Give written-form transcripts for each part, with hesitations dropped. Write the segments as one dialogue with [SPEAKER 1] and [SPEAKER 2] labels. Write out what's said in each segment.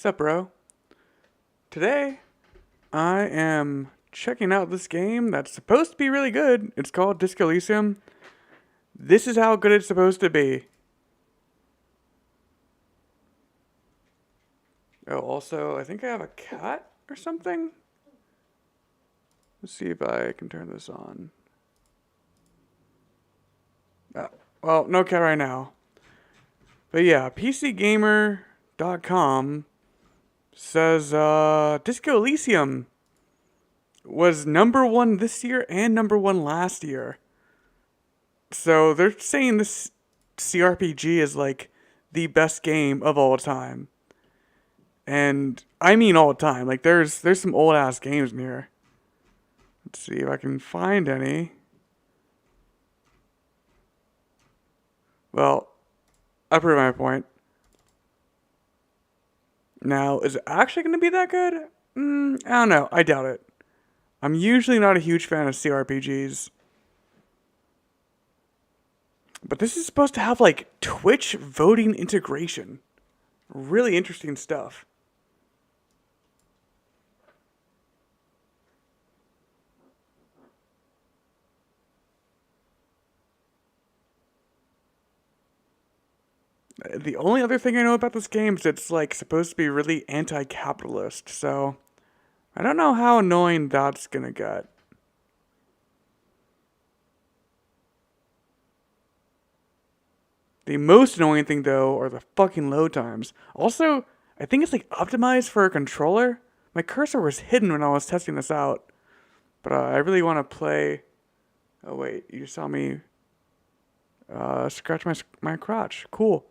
[SPEAKER 1] Sup, bro? Today, I am checking out this game that's supposed to be really good. It's called Disco Elysium. This is how good it's supposed to be. Oh, also, I think I have a cat or something. Let's see if I can turn this on. Well, no cat right now. But yeah, PCGamer.com says Disco Elysium was #1 this year and #1 last year. So they're saying this CRPG is like the best game of all time. And I mean all time. Like there's some old ass games in here. Let's see if I can find any. Well, I proved my point. Now, is it actually going to be that good? I don't know. I doubt it. I'm usually not a huge fan of CRPGs. But this is supposed to have like Twitch voting integration. Really interesting stuff. The only other thing I know about this game is it's like supposed to be really anti-capitalist, so I don't know how annoying that's gonna get. The most annoying thing though are the fucking load times. Also, I think it's like optimized for a controller. My cursor was hidden when I was testing this out, but I really want to play. Oh wait, you saw me scratch my crotch. Cool.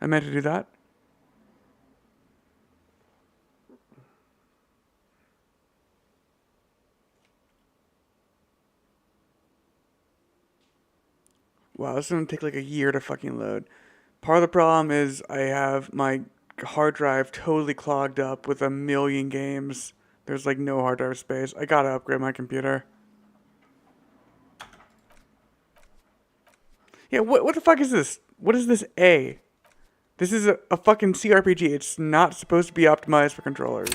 [SPEAKER 1] I meant to do that. Wow, this is gonna take like a year to fucking load. Part of the problem is I have my hard drive totally clogged up with a million games. There's like no hard drive space. I gotta upgrade my computer. Yeah, what the fuck is this? What is this A? This is a fucking CRPG. It's not supposed to be optimized for controllers.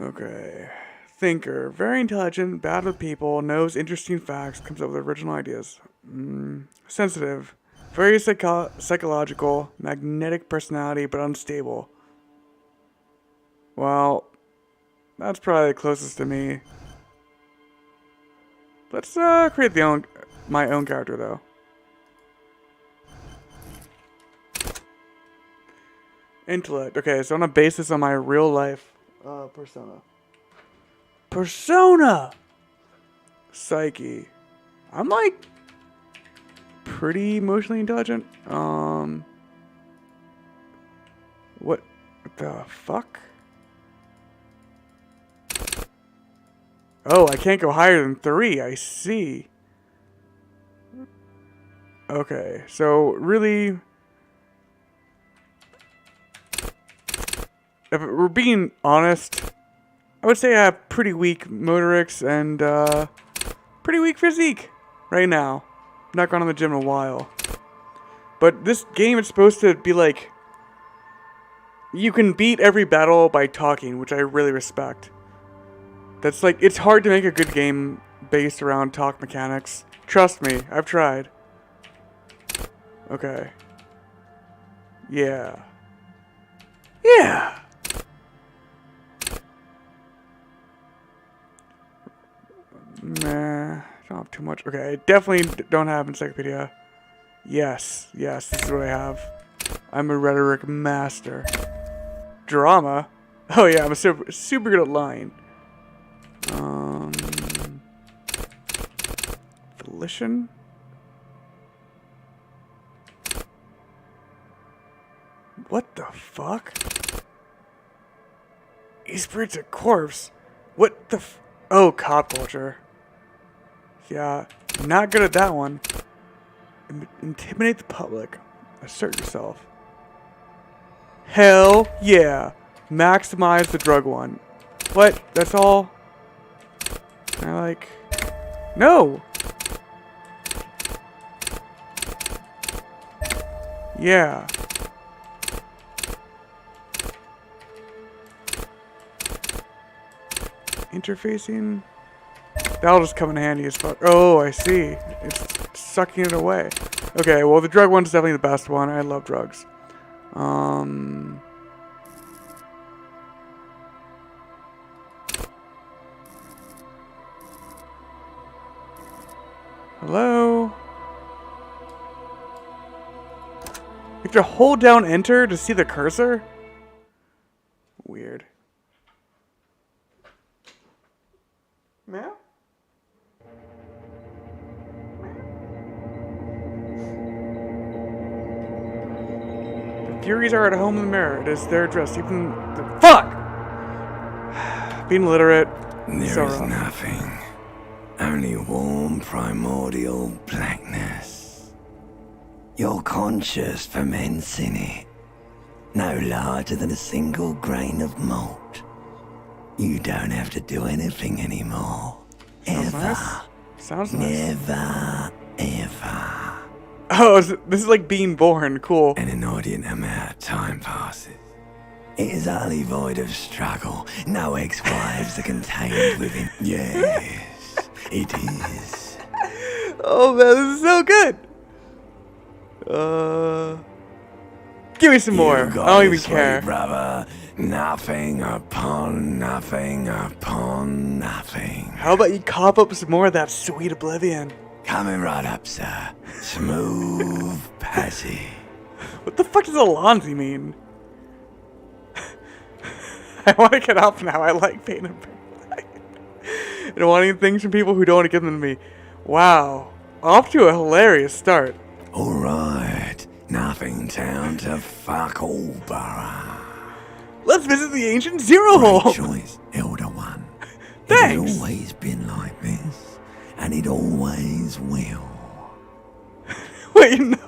[SPEAKER 1] Okay. Thinker. Very intelligent, bad with people, knows interesting facts, comes up with original ideas. Sensitive. Very psychological, magnetic personality, but unstable. Well, that's probably the closest to me. Let's create my own character though. Intellect. Okay, so I'm gonna base this on my real life persona. Psyche. I'm like pretty emotionally intelligent. What the fuck? Oh, I can't go higher than 3. I see. Okay, so really, if we're being honest, I would say I have pretty weak motorics and pretty weak physique right now. Not gone to the gym in a while. But this game is supposed to be like, you can beat every battle by talking, which I really respect. That's like, it's hard to make a good game based around talk mechanics. Trust me, I've tried. Okay. Yeah. Nah, don't have too much. Okay, I definitely don't have encyclopedia. Yes, this is what I have. I'm a rhetoric master. Drama? Oh yeah, I'm super good at lying. Volition? What the fuck? He spirits a corpse. What the oh, cop culture. Yeah, not good at that one. Intimidate the public. Assert yourself. Hell yeah. Maximize the drug one. What? That's all? I like... No! Yeah. Interfacing. That'll just come in handy as fuck. Oh, I see. It's sucking it away. Okay, well, the drug one's definitely the best one. I love drugs. Hello? You have to hold down enter to see the cursor? Weird. Meow? The Furies are at home in the mirror. It is their address. Even the fuck! Being illiterate.
[SPEAKER 2] There is nothing. Only warm primordial blackness. Your conscious ferments in it. No larger than a single grain of malt. You don't have to do anything anymore.
[SPEAKER 1] Sounds
[SPEAKER 2] Ever.
[SPEAKER 1] nice. Sounds nice.
[SPEAKER 2] Never, ever.
[SPEAKER 1] Oh, this is like being born. Cool.
[SPEAKER 2] An inordinate amount of time passes. It is utterly void of struggle. No ex-wives are contained within. Yes, it is.
[SPEAKER 1] Oh man, this is so good. Give me some more. I don't even care.
[SPEAKER 2] Brother. Nothing upon nothing upon nothing.
[SPEAKER 1] How about you cop up some more of that sweet oblivion?
[SPEAKER 2] Coming right up, sir. Smooth passage.
[SPEAKER 1] What the fuck does Alonzi mean? I want to get up now. I like pain and pain. And wanting things from people who don't want to give them to me. Wow. Off to a hilarious start.
[SPEAKER 2] Alright. Nothing town to fuck all borough.
[SPEAKER 1] Let's visit the ancient Zero Hole.
[SPEAKER 2] Great choice, Elder One.
[SPEAKER 1] Thanks.
[SPEAKER 2] It's always been like this, and it always will.
[SPEAKER 1] Wait, no.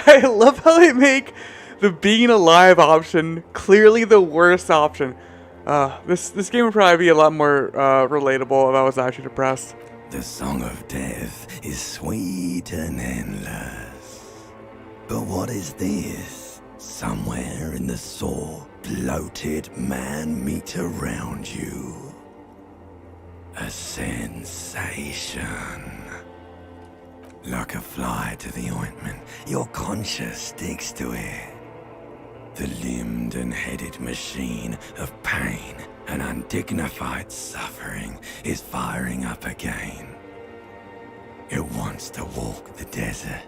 [SPEAKER 1] I love how they make the being alive option clearly the worst option. This game would probably be a lot more relatable if I was actually depressed.
[SPEAKER 2] The song of death is sweet and endless. But what is this? Somewhere in the sore, bloated man meet around you. A sensation. Like a fly to the ointment, your conscience sticks to it. The limbed and headed machine of pain and undignified suffering is firing up again. It wants to walk the desert,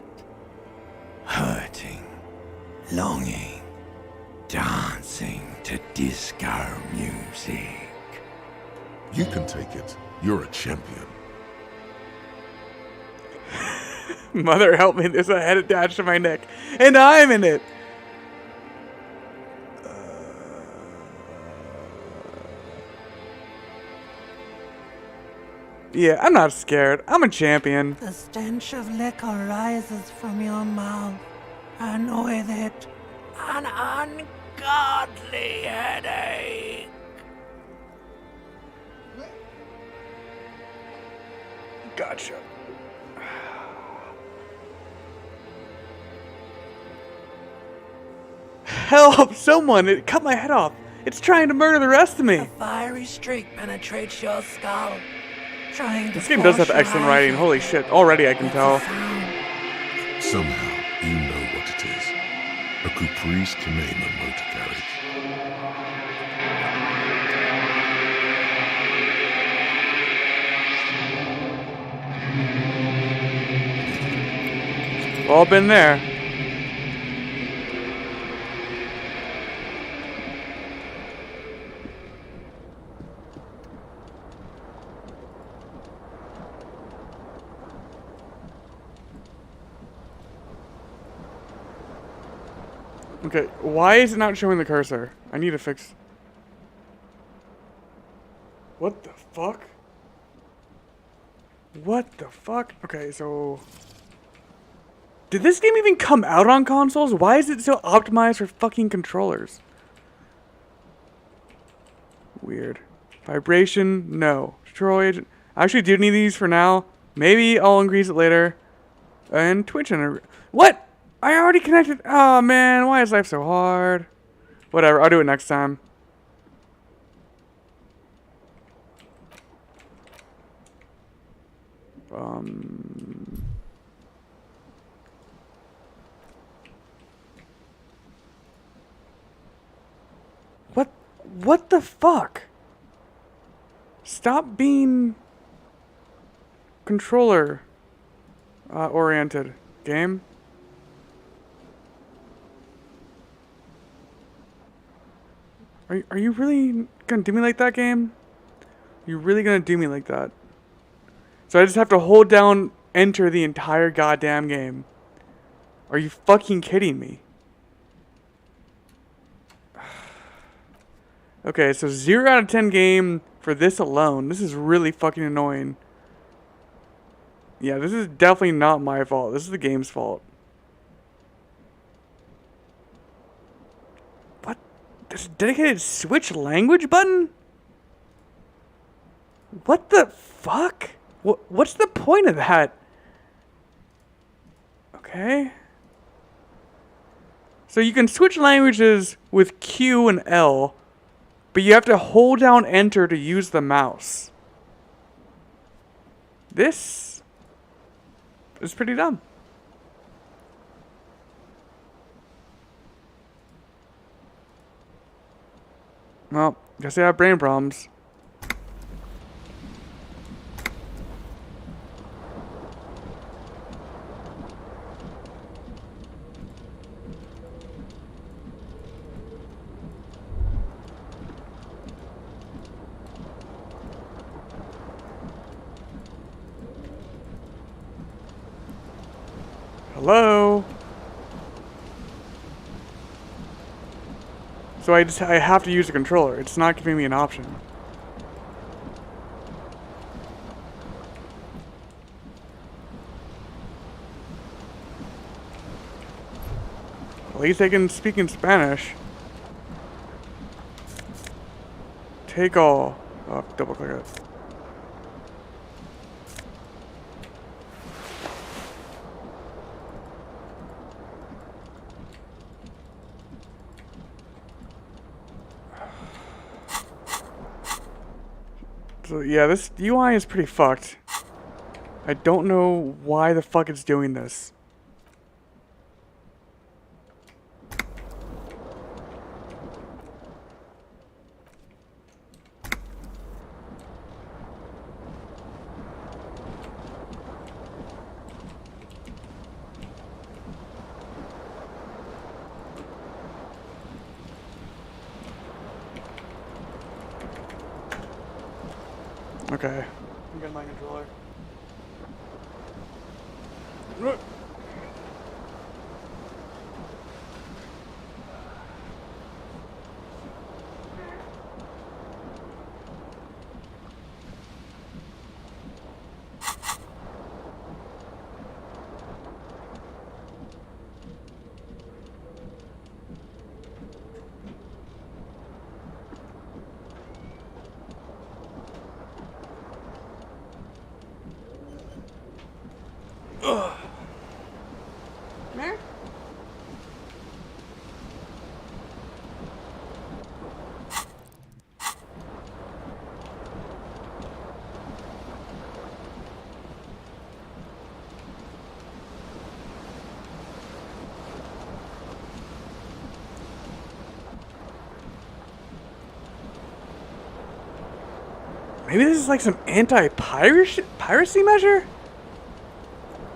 [SPEAKER 2] hurting, longing, dancing to disco music.
[SPEAKER 3] You can take it. You're a champion.
[SPEAKER 1] Mother help me, there's a head attached to my neck, and I'm in it. Yeah, I'm not scared. I'm a champion.
[SPEAKER 4] The stench of liquor rises from your mouth, and with it, an ungodly headache.
[SPEAKER 1] Gotcha. Help! Someone! It cut my head off. It's trying to murder the rest of me.
[SPEAKER 4] A fiery streak penetrates your skull, trying to
[SPEAKER 1] This game does have
[SPEAKER 4] force your
[SPEAKER 1] excellent
[SPEAKER 4] eyes
[SPEAKER 1] writing. Holy shit. Already I can tell.
[SPEAKER 3] Somehow, you know what it is. A caprice to name a motor carriage.
[SPEAKER 1] All been there. Okay, why is it not showing the cursor? I need to fix... What the fuck? What the fuck? Okay, so... Did this game even come out on consoles? Why is it so optimized for fucking controllers? Weird. Vibration? No. Control agent. I actually do need these for now. Maybe I'll increase it later. And Twitch and... What? I already connected. Oh man, why is life so hard? Whatever, I'll do it next time. What the fuck? Stop being controller oriented, game. Are you really gonna do me like that, game? You really gonna do me like that? So I just have to hold down enter the entire goddamn game. Are you fucking kidding me? Okay, so 0 out of 10 game for this alone. This is really fucking annoying. Yeah, this is definitely not my fault. This is the game's fault. What? There's a dedicated switch language button? What the fuck? What's the point of that? Okay. So you can switch languages with Q and L, but you have to hold down enter to use the mouse. This is pretty dumb. Well, guess I have brain problems. Hello? So I have to use the controller. It's not giving me an option. At least they can speak in Spanish. Take all. Oh, double click it. So yeah, this UI is pretty fucked. I don't know why the fuck it's doing this. Okay. I'm getting my controller. Maybe this is like some anti-piracy measure?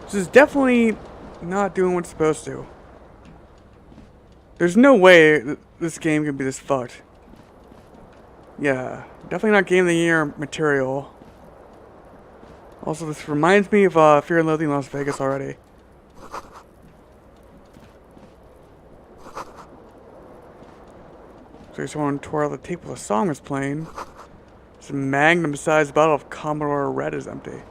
[SPEAKER 1] This is definitely not doing what it's supposed to. There's no way this game can be this fucked. Yeah, definitely not Game of the Year material. Also, this reminds me of Fear and Loathing in Las Vegas already. So someone tore out the tape while the song was playing. This magnum-sized bottle of Commodore Red is empty.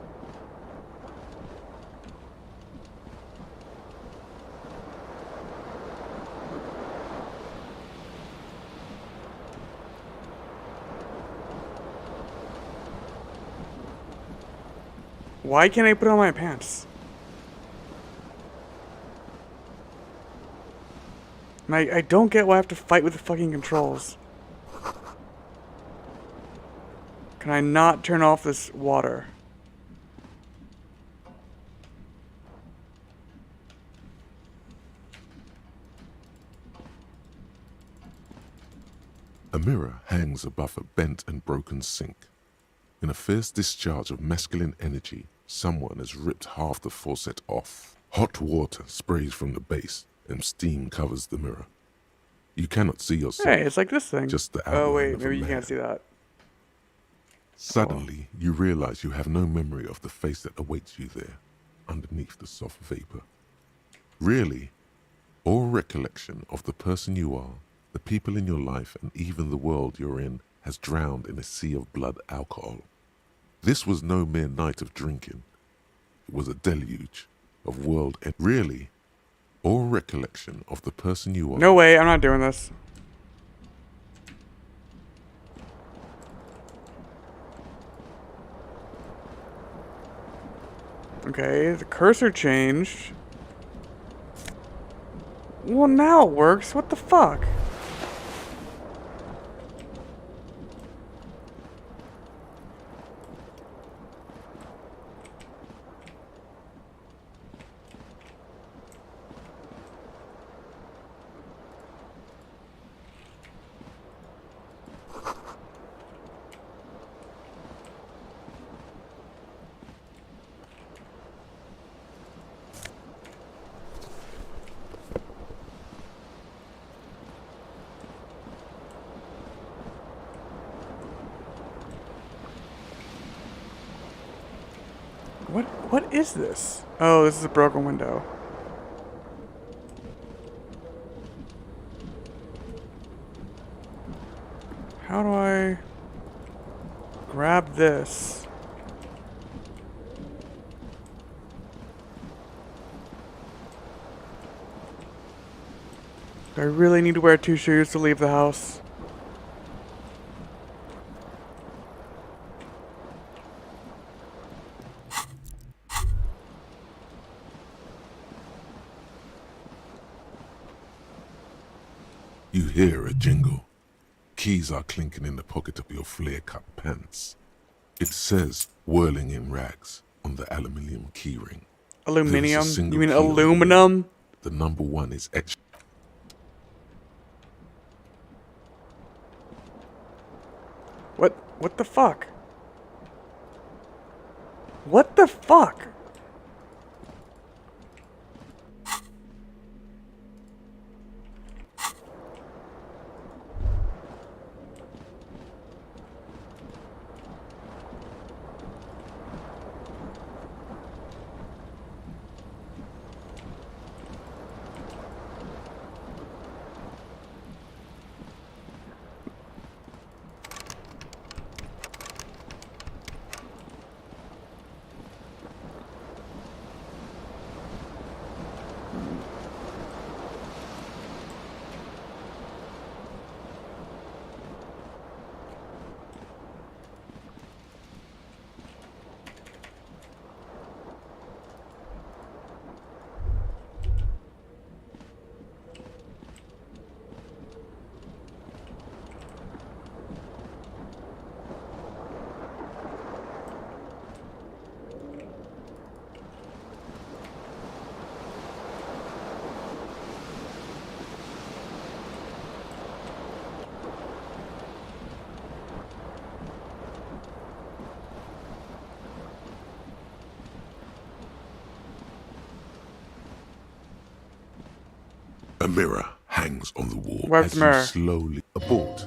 [SPEAKER 1] Why can't I put on my pants? And I don't get why I have to fight with the fucking controls. Can I not turn off this water?
[SPEAKER 3] A mirror hangs above a bent and broken sink. In a fierce discharge of masculine energy, someone has ripped half the faucet off. Hot water sprays from the base, and steam covers the mirror. You cannot see yourself.
[SPEAKER 1] Hey, it's like this thing.
[SPEAKER 3] Just the
[SPEAKER 1] Oh
[SPEAKER 3] outline
[SPEAKER 1] wait,
[SPEAKER 3] of a
[SPEAKER 1] maybe you
[SPEAKER 3] man.
[SPEAKER 1] can't see that.
[SPEAKER 3] Suddenly, you realize you have no memory of the face that awaits you there, underneath the soft vapor. Really, all recollection of the person you are, the people in your life, and even the world you're in has drowned in a sea of blood alcohol. This was no mere night of drinking. It was a deluge of world and really, all recollection of the person you are.
[SPEAKER 1] No way, I'm not doing this. Okay, the cursor changed. Well, now it works. What the fuck? What is this? Oh, this is a broken window. How do I grab this? Do I really need to wear 2 shoes to leave the house?
[SPEAKER 3] You hear a jingle. Keys are clinking in the pocket of your flare-cut pants. It says, whirling in rags, on the aluminium keyring.
[SPEAKER 1] Aluminium?
[SPEAKER 3] single
[SPEAKER 1] You mean
[SPEAKER 3] key on the
[SPEAKER 1] aluminum?
[SPEAKER 3] The number 1 is etched.
[SPEAKER 1] What the fuck? What the fuck?
[SPEAKER 3] A mirror hangs on the wall
[SPEAKER 1] Where's
[SPEAKER 3] as
[SPEAKER 1] the mirror?
[SPEAKER 3] you slowly abort.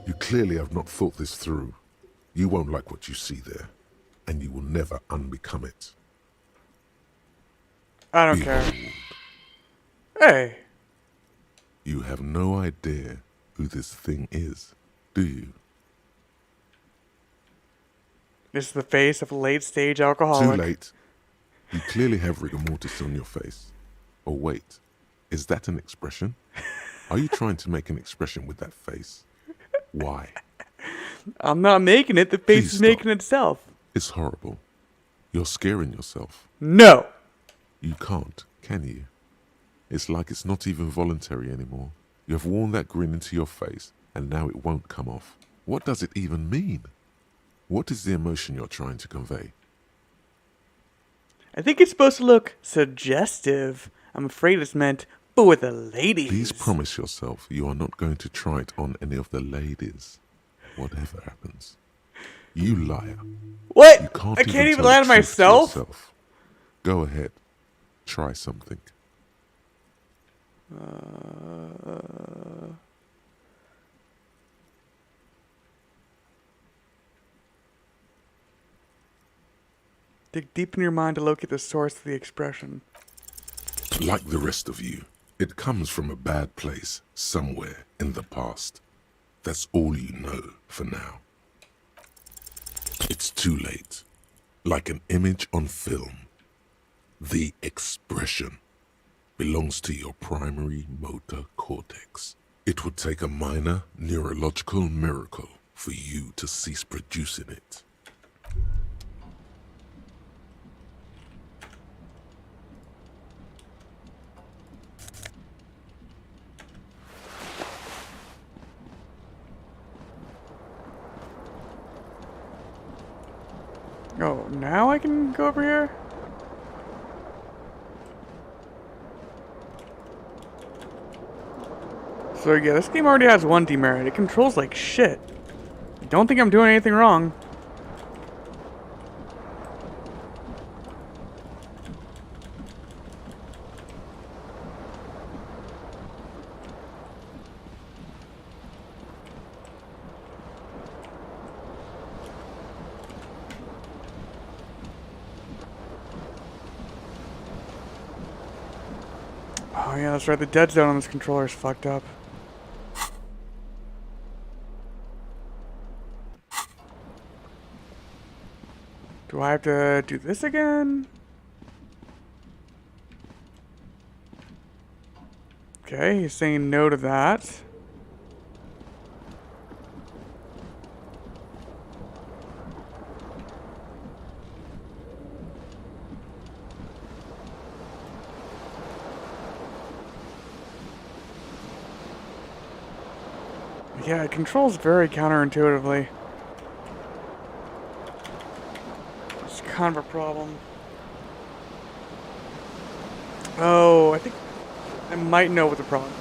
[SPEAKER 3] You clearly have not thought this through. You won't like what you see there, and you will never unbecome it.
[SPEAKER 1] I don't care.
[SPEAKER 3] Behold,
[SPEAKER 1] Hey.
[SPEAKER 3] you have no idea who this thing is, do you?
[SPEAKER 1] This is the face of a late-stage
[SPEAKER 3] Too
[SPEAKER 1] alcoholic.
[SPEAKER 3] late. You clearly have rigor mortis on your face. Oh wait, is that an expression? Are you trying to make an expression with that face? Why?
[SPEAKER 1] I'm not making it. The face
[SPEAKER 3] Please
[SPEAKER 1] is
[SPEAKER 3] stop.
[SPEAKER 1] making itself.
[SPEAKER 3] It's horrible. You're scaring yourself.
[SPEAKER 1] No.
[SPEAKER 3] You can't, can you? It's like it's not even voluntary anymore. You have worn that grin into your face, and now it won't come off. What does it even mean? What is the emotion you're trying to convey?
[SPEAKER 1] I think it's supposed to look suggestive. I'm afraid it's meant for the ladies.
[SPEAKER 3] Please promise yourself you are not going to try it on any of the ladies, whatever happens. You liar.
[SPEAKER 1] What?
[SPEAKER 3] You can't
[SPEAKER 1] I can't even
[SPEAKER 3] tell
[SPEAKER 1] lie
[SPEAKER 3] the
[SPEAKER 1] to
[SPEAKER 3] truth
[SPEAKER 1] myself?
[SPEAKER 3] yourself. Go ahead. Try something.
[SPEAKER 1] Dig deep in your mind to locate the source of the expression.
[SPEAKER 3] Like the rest of you, it comes from a bad place somewhere in the past. That's all you know for now. It's too late. Like an image on film. The expression belongs to your primary motor cortex. It would take a minor neurological miracle for you to cease producing it.
[SPEAKER 1] Oh, now I can go over here? So yeah, this game already has one demerit. It controls like shit. I don't think I'm doing anything wrong. Oh yeah, that's right. The dead zone on this controller is fucked up. Do I have to do this again? Okay, he's saying no to that. Yeah, it controls very counterintuitively. It's kind of a problem. Oh, I think I might know what the problem is.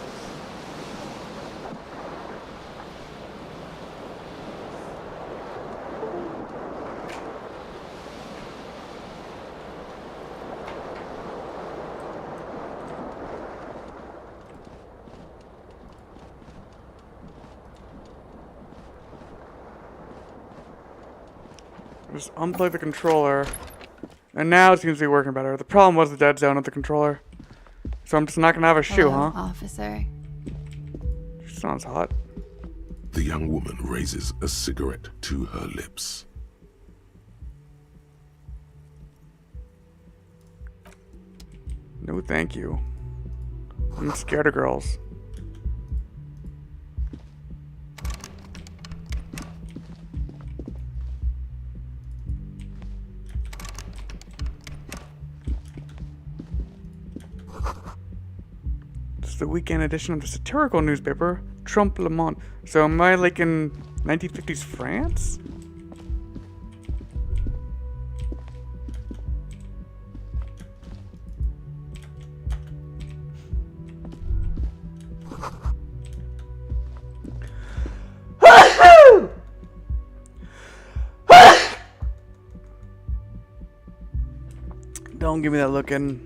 [SPEAKER 1] Just unplug the controller. And now it seems to be working better. The problem was the dead zone of the controller. So I'm just not gonna have a shoe,
[SPEAKER 5] Hello,
[SPEAKER 1] huh?
[SPEAKER 5] officer.
[SPEAKER 1] She sounds hot.
[SPEAKER 3] The young woman raises a cigarette to her lips.
[SPEAKER 1] No thank you. I'm scared of girls. This is the weekend edition of the satirical newspaper, Trump Le Monde. So am I like in 1950s France? Don't give me that look in.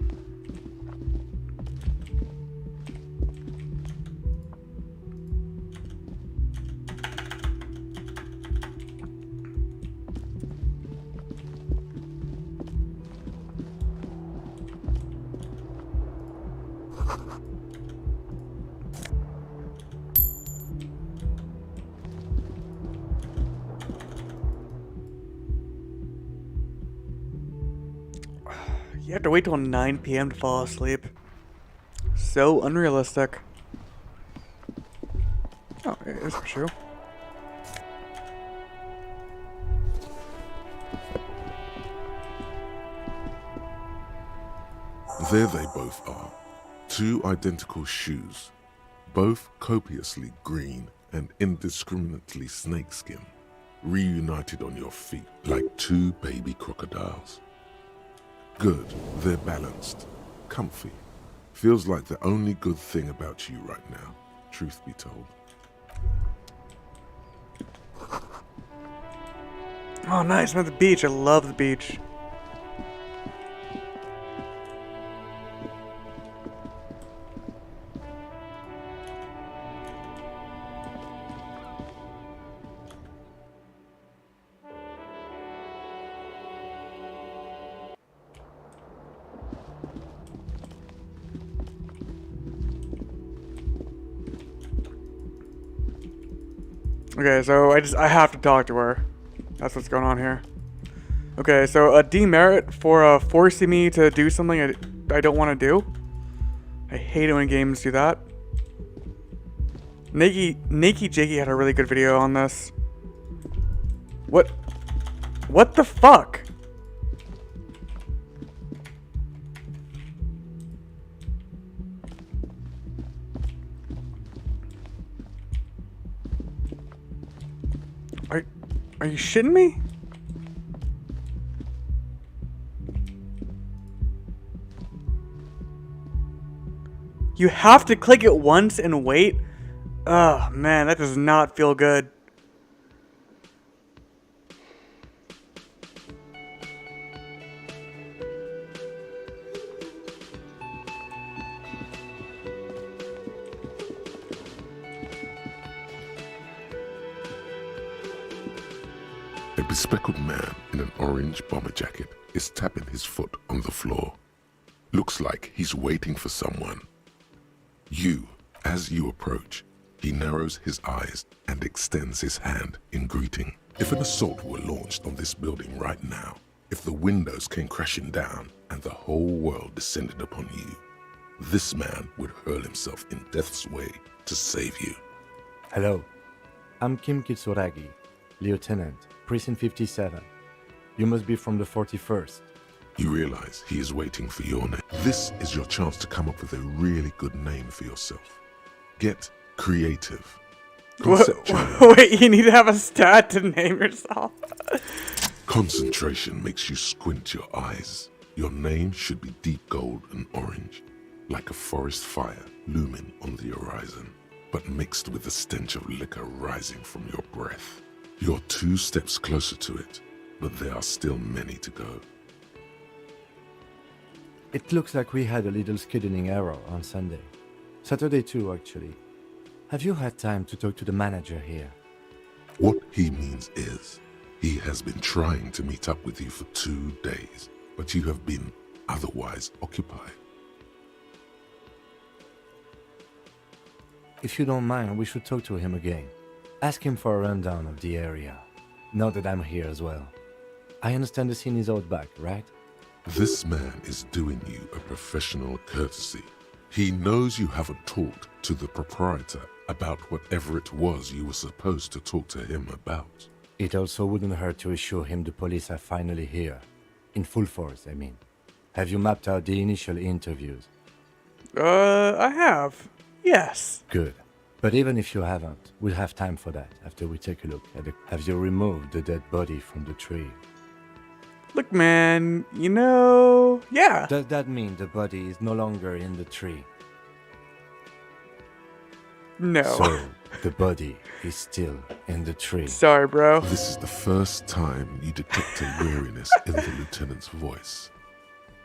[SPEAKER 1] You have to wait till 9 p.m. to fall asleep. So unrealistic. Oh, it's for sure.
[SPEAKER 3] There they both are. Two identical shoes, both copiously green and indiscriminately snakeskin, reunited on your feet like two baby crocodiles. Good, they're balanced, comfy. Feels like the only good thing about you right now, truth be told.
[SPEAKER 1] Oh, nice. I'm at the beach. I love the beach. Okay, so I have to talk to her. That's what's going on here. Okay, so a demerit for forcing me to do something I don't want to do. I hate it when games do that. Nakey Jakey had a really good video on this. What the fuck? Are you shitting me? You have to click it once and wait? Oh man, that does not feel good.
[SPEAKER 3] A bespectacled man in an orange bomber jacket is tapping his foot on the floor. Looks like he's waiting for someone. As you approach, he narrows his eyes and extends his hand in greeting. If an assault were launched on this building right now, if the windows came crashing down and the whole world descended upon you, this man would hurl himself in death's way to save you.
[SPEAKER 5] Hello, I'm Kim Kitsuragi, Lieutenant, Precinct 57. You must be from the 41st.
[SPEAKER 3] You realize he is waiting for your name. This is your chance to come up with a really good name for yourself. Get creative. Conceptualize.
[SPEAKER 1] Wait, you need to have a stat to name yourself.
[SPEAKER 3] Concentration makes you squint your eyes. Your name should be deep gold and orange, like a forest fire looming on the horizon, but mixed with the stench of liquor rising from your breath. You're 2 steps closer to it, but there are still many to go.
[SPEAKER 5] It looks like we had a little scheduling error on Sunday. Saturday too, actually. Have you had time to talk to the manager here?
[SPEAKER 3] What he means is, he has been trying to meet up with you for 2 days, but you have been otherwise occupied.
[SPEAKER 5] If you don't mind, we should talk to him again. Ask him for a rundown of the area. Now that I'm here as well. I understand the scene is out back, right?
[SPEAKER 3] This man is doing you a professional courtesy. He knows you haven't talked to the proprietor about whatever it was you were supposed to talk to him about.
[SPEAKER 5] It also wouldn't hurt to assure him the police are finally here. In full force, I mean. Have you mapped out the initial interviews?
[SPEAKER 1] I have. Yes.
[SPEAKER 5] Good. But even if you haven't, we'll have time for that after we take a look at it. Have you removed the dead body from the tree?
[SPEAKER 1] Look, man, yeah.
[SPEAKER 5] Does that mean the body is no longer in the tree?
[SPEAKER 1] No.
[SPEAKER 5] So, the body is still in the tree.
[SPEAKER 1] Sorry, bro.
[SPEAKER 3] This is the first time you detect a weariness in the lieutenant's voice.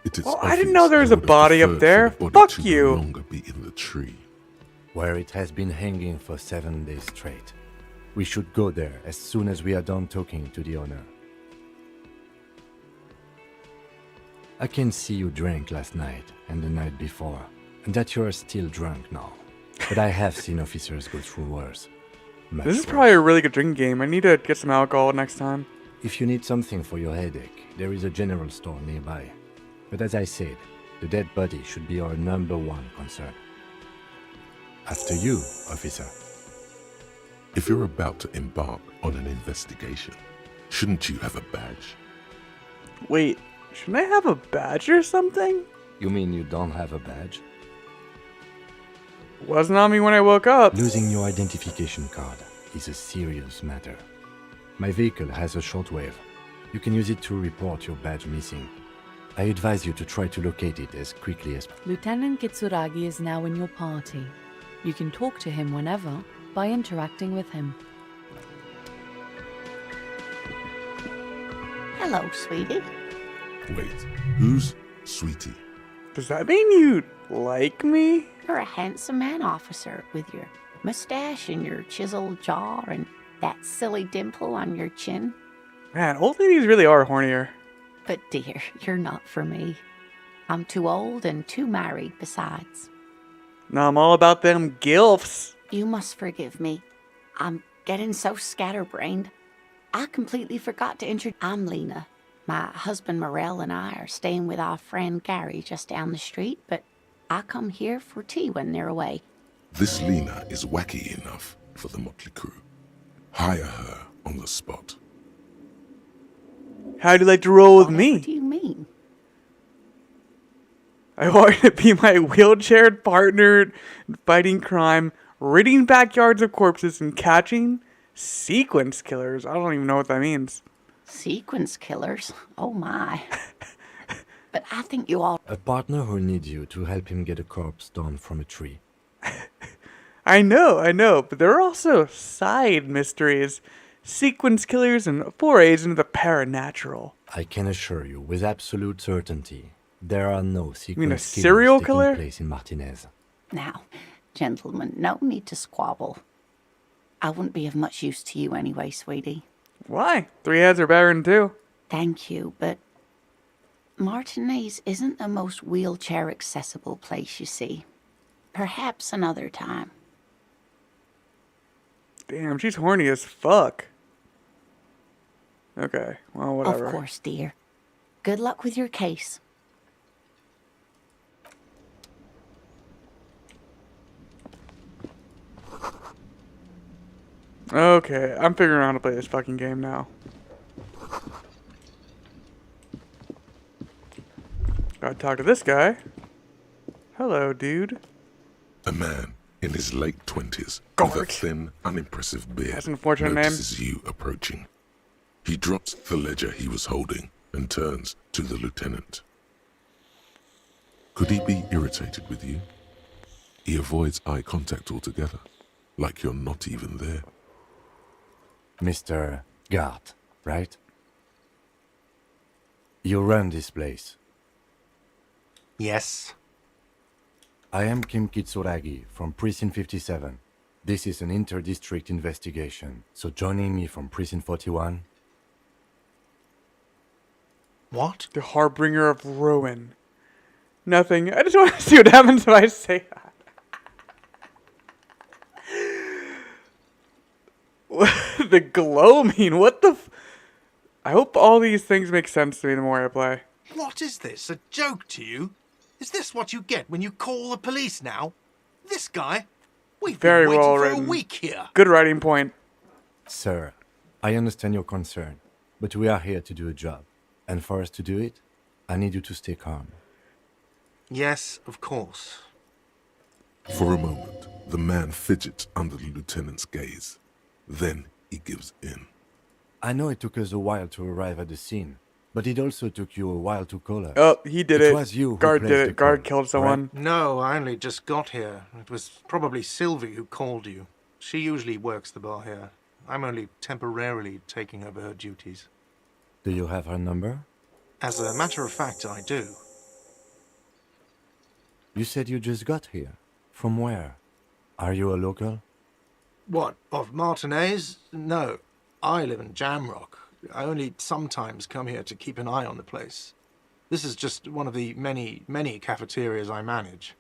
[SPEAKER 3] It is
[SPEAKER 1] Well, I didn't know there was a
[SPEAKER 3] obvious they
[SPEAKER 1] body
[SPEAKER 3] would
[SPEAKER 1] up
[SPEAKER 3] have
[SPEAKER 1] there.
[SPEAKER 3] preferred the body
[SPEAKER 1] Fuck
[SPEAKER 3] to
[SPEAKER 1] you.
[SPEAKER 3] no longer be in the tree.
[SPEAKER 5] Where it has been hanging for 7 days straight. We should go there as soon as we are done talking to the owner. I can see you drank last night and the night before, and that you are still drunk now. But I have seen officers go through worse. Much
[SPEAKER 1] This is
[SPEAKER 5] worse.
[SPEAKER 1] probably a really good drinking game. I need to get some alcohol next time.
[SPEAKER 5] If you need something for your headache, there is a general store nearby. But as I said, the dead body should be our #1 concern. After you, officer.
[SPEAKER 3] If you're about to embark on an investigation, shouldn't you have a badge?
[SPEAKER 1] Wait, shouldn't I have a badge or something?
[SPEAKER 5] You mean you don't have a badge?
[SPEAKER 1] Wasn't on me when I woke up.
[SPEAKER 5] Losing your identification card is a serious matter. My vehicle has a shortwave. You can use it to report your badge missing. I advise you to try to locate it as quickly as possible.
[SPEAKER 6] Lieutenant Kitsuragi is now in your party. You can talk to him whenever by interacting with him.
[SPEAKER 7] Hello, sweetie.
[SPEAKER 3] Wait, who's Sweetie?
[SPEAKER 1] Does that mean you like me?
[SPEAKER 7] You're a handsome man, officer, with your mustache and your chiseled jaw and that silly dimple on your chin.
[SPEAKER 1] Man, old ladies really are hornier.
[SPEAKER 7] But dear, you're not for me. I'm too old and too married besides.
[SPEAKER 1] No, I'm all about them gilfs.
[SPEAKER 7] You must forgive me. I'm getting so scatterbrained. I completely forgot to introduce. I'm Lena. My husband Morel and I are staying with our friend Gary just down the street, but I come here for tea when they're away.
[SPEAKER 3] This Lena is wacky enough for the motley crew. Hire her on the spot.
[SPEAKER 1] How'd you like to roll with
[SPEAKER 7] What
[SPEAKER 1] me?
[SPEAKER 7] do you mean?
[SPEAKER 1] I want you to be my wheelchaired partner in fighting crime, ridding backyards of corpses, and catching sequence killers. I don't even know what that means.
[SPEAKER 7] Sequence killers? Oh my. But I think you all...
[SPEAKER 5] A partner who needs you to help him get a corpse down from a tree.
[SPEAKER 1] I know, but there are also side mysteries, sequence killers, and forays into the paranatural.
[SPEAKER 5] I can assure you with absolute certainty, there are no sequence
[SPEAKER 1] mean a
[SPEAKER 5] killers
[SPEAKER 1] serial
[SPEAKER 5] taking
[SPEAKER 1] killer?
[SPEAKER 5] place in Martinez.
[SPEAKER 7] Now, gentlemen, no need to squabble. I wouldn't be of much use to you anyway, sweetie.
[SPEAKER 1] Why? 3 heads are better than 2.
[SPEAKER 7] Thank you, but Martinez isn't the most wheelchair-accessible place, you see. Perhaps another time.
[SPEAKER 1] Damn, she's horny as fuck. Okay, well, whatever.
[SPEAKER 7] Of course, dear. Good luck with your case.
[SPEAKER 1] Okay, I'm figuring out how to play this fucking game now. Gotta talk to this guy. Hello, dude.
[SPEAKER 3] A man in his late 20s with a
[SPEAKER 1] Gort.
[SPEAKER 3] thin, unimpressive beard
[SPEAKER 1] That's an unfortunate name.
[SPEAKER 3] notices you approaching. He drops the ledger he was holding and turns to the lieutenant. Could he be irritated with you? He avoids eye contact altogether, like you're not even there.
[SPEAKER 5] Mr. Gart, right? You run this place.
[SPEAKER 8] Yes.
[SPEAKER 5] I am Kim Kitsuragi from Precinct 57. This is an inter-district investigation, so joining me from Precinct 41...
[SPEAKER 8] What?
[SPEAKER 1] The harbinger of ruin. Nothing. I just want to see what happens if I say that. What the glow mean? What the I hope all these things make sense to me the more I play.
[SPEAKER 8] What is this? A joke to you? Is this what you get when you call the police now? This guy? We've
[SPEAKER 1] Very
[SPEAKER 8] been waiting
[SPEAKER 1] well
[SPEAKER 8] for
[SPEAKER 1] written.
[SPEAKER 8] a week here.
[SPEAKER 1] Good writing point.
[SPEAKER 5] Sir, I understand your concern, but we are here to do a job. And for us to do it, I need you to stay calm.
[SPEAKER 8] Yes, of course.
[SPEAKER 3] For a moment, the man fidgets under the lieutenant's gaze. Then he gives in.
[SPEAKER 5] I know it took us a while to arrive at the scene, but it also took you a while to call us.
[SPEAKER 1] Oh, he did
[SPEAKER 5] It
[SPEAKER 1] it.
[SPEAKER 5] was you who
[SPEAKER 1] Guard
[SPEAKER 5] placed
[SPEAKER 1] did
[SPEAKER 5] the
[SPEAKER 1] it. Guard
[SPEAKER 5] call,
[SPEAKER 1] killed someone.
[SPEAKER 8] No, I only just got here. It was probably Sylvie who called you. She usually works the bar here. I'm only temporarily taking over her duties.
[SPEAKER 5] Do you have her number?
[SPEAKER 8] As a matter of fact, I do.
[SPEAKER 5] You said you just got here. From where? Are you a local?
[SPEAKER 8] What, of Martinez? No, I live in Jamrock. I only sometimes come here to keep an eye on the place. This is just one of the many, many cafeterias I manage.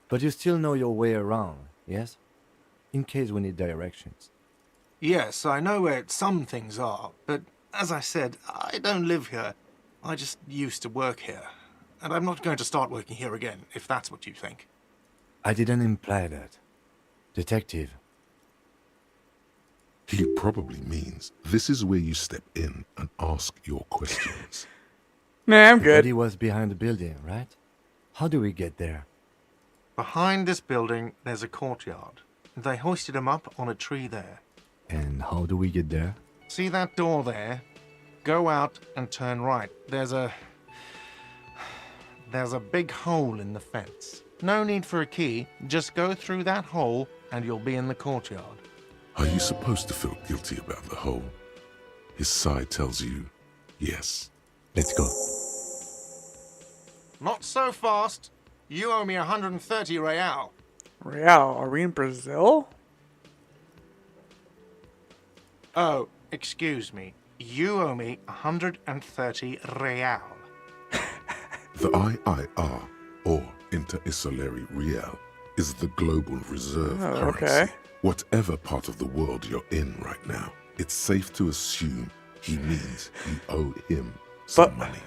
[SPEAKER 5] But you still know your way around, yes? In case we need directions.
[SPEAKER 8] Yes, I know where some things are, but as I said, I don't live here. I just used to work here. And I'm not going to start working here again, if that's what you think.
[SPEAKER 5] I didn't imply that. Detective,
[SPEAKER 3] He probably means this is where you step in and ask your questions.
[SPEAKER 1] Nah, I'm
[SPEAKER 5] the
[SPEAKER 1] good.
[SPEAKER 5] body was behind the building, right? How do we get there?
[SPEAKER 8] Behind this building, there's a courtyard. They hoisted him up on a tree there.
[SPEAKER 5] And how do we get there?
[SPEAKER 8] See that door there? Go out and turn right. There's a big hole in the fence. No need for a key. Just go through that hole and you'll be in the courtyard.
[SPEAKER 3] Are you supposed to feel guilty about the hole? His side tells you yes.
[SPEAKER 5] Let's go.
[SPEAKER 8] Not so fast. You owe me 130 real.
[SPEAKER 1] Real, are we in Brazil?
[SPEAKER 8] Oh, excuse me. You owe me 130 real.
[SPEAKER 3] The IIR, or Inter-Isolary Real, is the global reserve currency.
[SPEAKER 1] Okay.
[SPEAKER 3] Whatever part of the world you're in right now, it's safe to assume he means you owe him some money.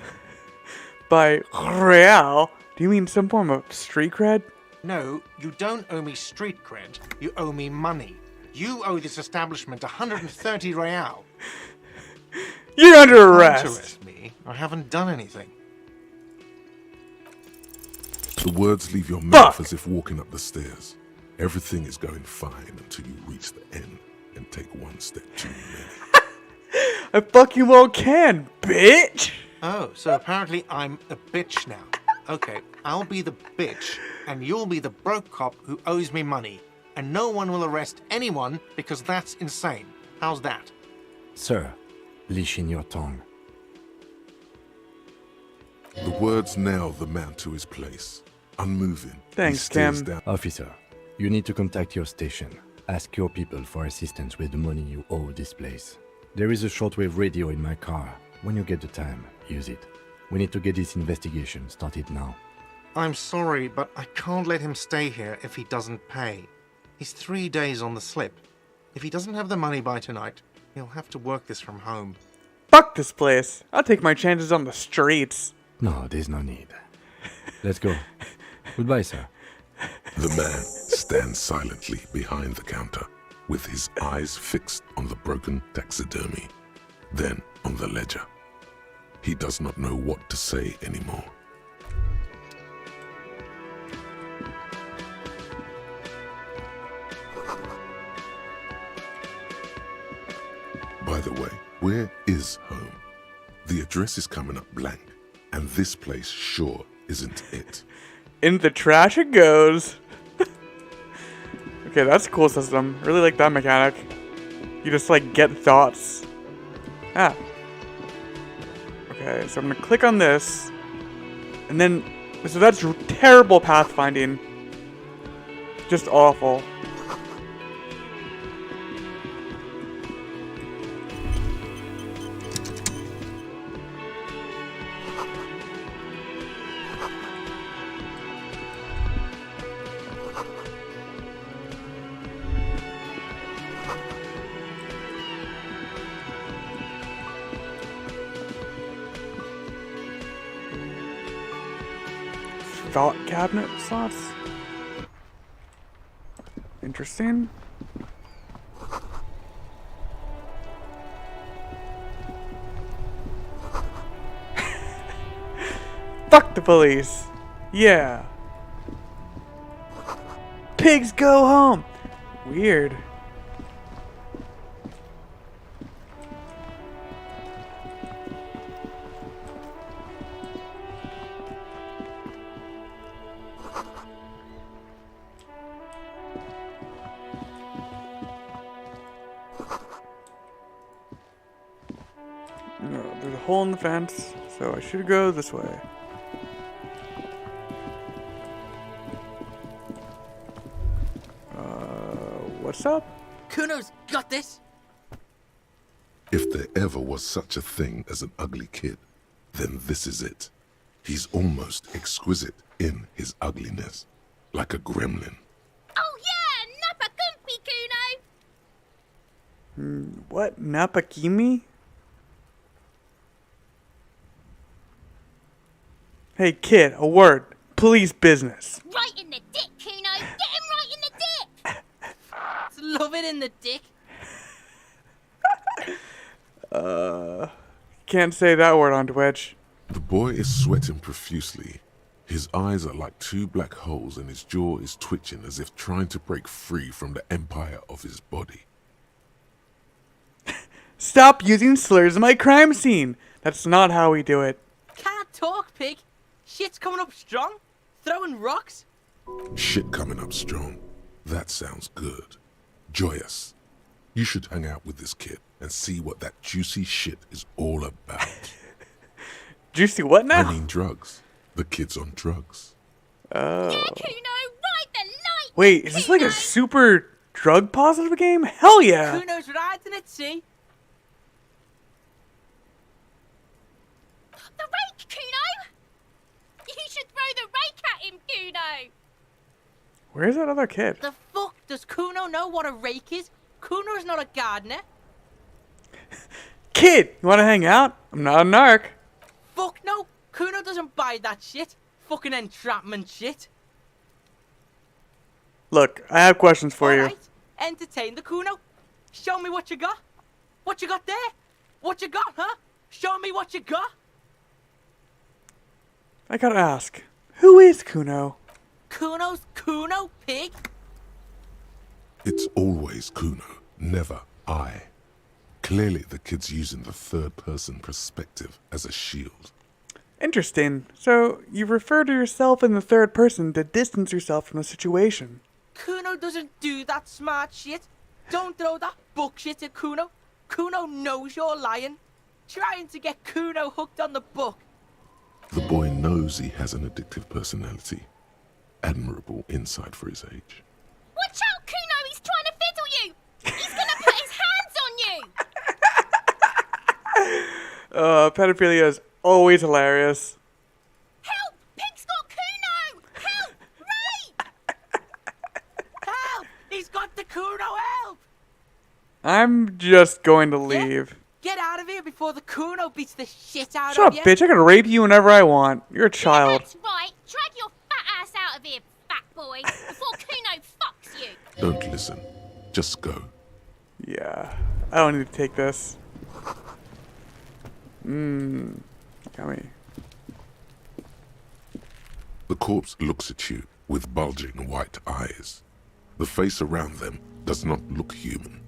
[SPEAKER 1] By real, do you mean some form of street cred?
[SPEAKER 8] No, you don't owe me street cred. You owe me money. You owe this establishment 130 real.
[SPEAKER 1] You're under
[SPEAKER 8] Don't
[SPEAKER 1] arrest.
[SPEAKER 8] arrest me. I haven't done anything.
[SPEAKER 3] The words leave your mouth
[SPEAKER 1] Fuck.
[SPEAKER 3] as if walking up the stairs. Everything is going fine until you reach the end and take one step too many.
[SPEAKER 1] I fucking well can, bitch!
[SPEAKER 8] Oh, so apparently I'm a bitch now. Okay, I'll be the bitch, and you'll be the broke cop who owes me money. And no one will arrest anyone because that's insane. How's that?
[SPEAKER 5] Sir, leash in your tongue.
[SPEAKER 3] The words nail the man to his place. Unmoving,
[SPEAKER 1] Thanks,
[SPEAKER 3] he stares
[SPEAKER 1] Kim.
[SPEAKER 3] down.
[SPEAKER 5] Officer, you need to contact your station. Ask your people for assistance with the money you owe this place. There is a shortwave radio in my car. When you get the time, use it. We need to get this investigation started now.
[SPEAKER 8] I'm sorry, but I can't let him stay here if he doesn't pay. He's 3 days on the slip. If he doesn't have the money by tonight, he'll have to work this from home.
[SPEAKER 1] Fuck this place. I'll take my chances on the streets.
[SPEAKER 5] No, there's no need. Let's go. Goodbye, sir.
[SPEAKER 3] The man stands silently behind the counter, with his eyes fixed on the broken taxidermy, then on the ledger. He does not know what to say anymore. By the way, where is home? The address is coming up blank, and this place sure isn't it.
[SPEAKER 1] In the trash it goes. Okay, that's a cool system. Really like that mechanic. You just like get thoughts. Ah. Okay, so I'm gonna click on this. And then, so that's terrible pathfinding. Just awful. Thought cabinet slots. Interesting. Fuck the police. Yeah. Pigs go home. Weird. No, there's a hole in the fence, so I should go this way. What's up?
[SPEAKER 9] Kuno's got this.
[SPEAKER 3] If there ever was such a thing as an ugly kid, then this is it. He's almost exquisite in his ugliness, like a gremlin.
[SPEAKER 9] Oh yeah, Napa Gumpy, Kuno.
[SPEAKER 1] What? Napakimi? Hey kid, a word. Police business.
[SPEAKER 9] Right in the dick, Kuno. Get him right in the dick. Love it in the dick.
[SPEAKER 1] Can't say that word on Twitch.
[SPEAKER 3] The boy is sweating profusely. His eyes are like two black holes and his jaw is twitching as if trying to break free from the empire of his body.
[SPEAKER 1] Stop using slurs in my crime scene. That's not how we do it.
[SPEAKER 10] Can't talk, pig. Shit's coming up strong. Throwing rocks.
[SPEAKER 3] Shit coming up strong. That sounds good. Joyous. You should hang out with this kid and see what that juicy shit is all about.
[SPEAKER 1] Juicy what now?
[SPEAKER 3] I mean drugs. The kid's on drugs.
[SPEAKER 1] Oh.
[SPEAKER 9] Yeah, Kuno, ride the light.
[SPEAKER 1] Wait, is this like a super drug positive game? Hell yeah.
[SPEAKER 10] Kuno's riding it, see?
[SPEAKER 9] The rake, Kuno. You should throw the rake at him, Kuno.
[SPEAKER 1] Where's that other kid?
[SPEAKER 10] The fuck does Kuno know what a rake is? Kuno's not a gardener.
[SPEAKER 1] Kid, you want to hang out? I'm not a narc.
[SPEAKER 10] Fuck no. Kuno doesn't buy that shit. Fucking entrapment shit.
[SPEAKER 1] Look, I have questions for you.
[SPEAKER 10] Alright, entertain the Kuno. Show me what you got. What you got there? What you got, huh? Show me what you got.
[SPEAKER 1] I gotta ask, who is Kuno?
[SPEAKER 10] Kuno's Kuno, pig.
[SPEAKER 3] It's always Kuno, never I. Clearly the kid's using the third-person perspective as a shield.
[SPEAKER 1] Interesting. So, you refer to yourself in the third person to distance yourself from the situation.
[SPEAKER 10] Kuno doesn't do that smart shit. Don't throw that book shit at Kuno. Kuno knows you're lying. Trying to get Kuno hooked on the book.
[SPEAKER 3] The boy knows he has an addictive personality. Admirable insight for his age.
[SPEAKER 9] Watch out, Kuno. He's trying to fiddle you. He's going to put his hands on you.
[SPEAKER 1] Pedophilia is always hilarious.
[SPEAKER 9] Help! Pig's got Kuno. Help! Rake!
[SPEAKER 10] Help! He's got the Kuno, help!
[SPEAKER 1] I'm just going to leave.
[SPEAKER 10] Get out of here before the Kuno beats the shit out
[SPEAKER 1] Shut up,
[SPEAKER 10] of you.
[SPEAKER 1] bitch. I can rape you whenever I want. You're a child.
[SPEAKER 9] That's right. Drag your fat ass out of here, fat boy, before Kuno fucks you.
[SPEAKER 3] Don't listen. Just go.
[SPEAKER 1] Yeah. I don't need to take this. Yummy.
[SPEAKER 3] The corpse looks at you with bulging white eyes. The face around them does not look human.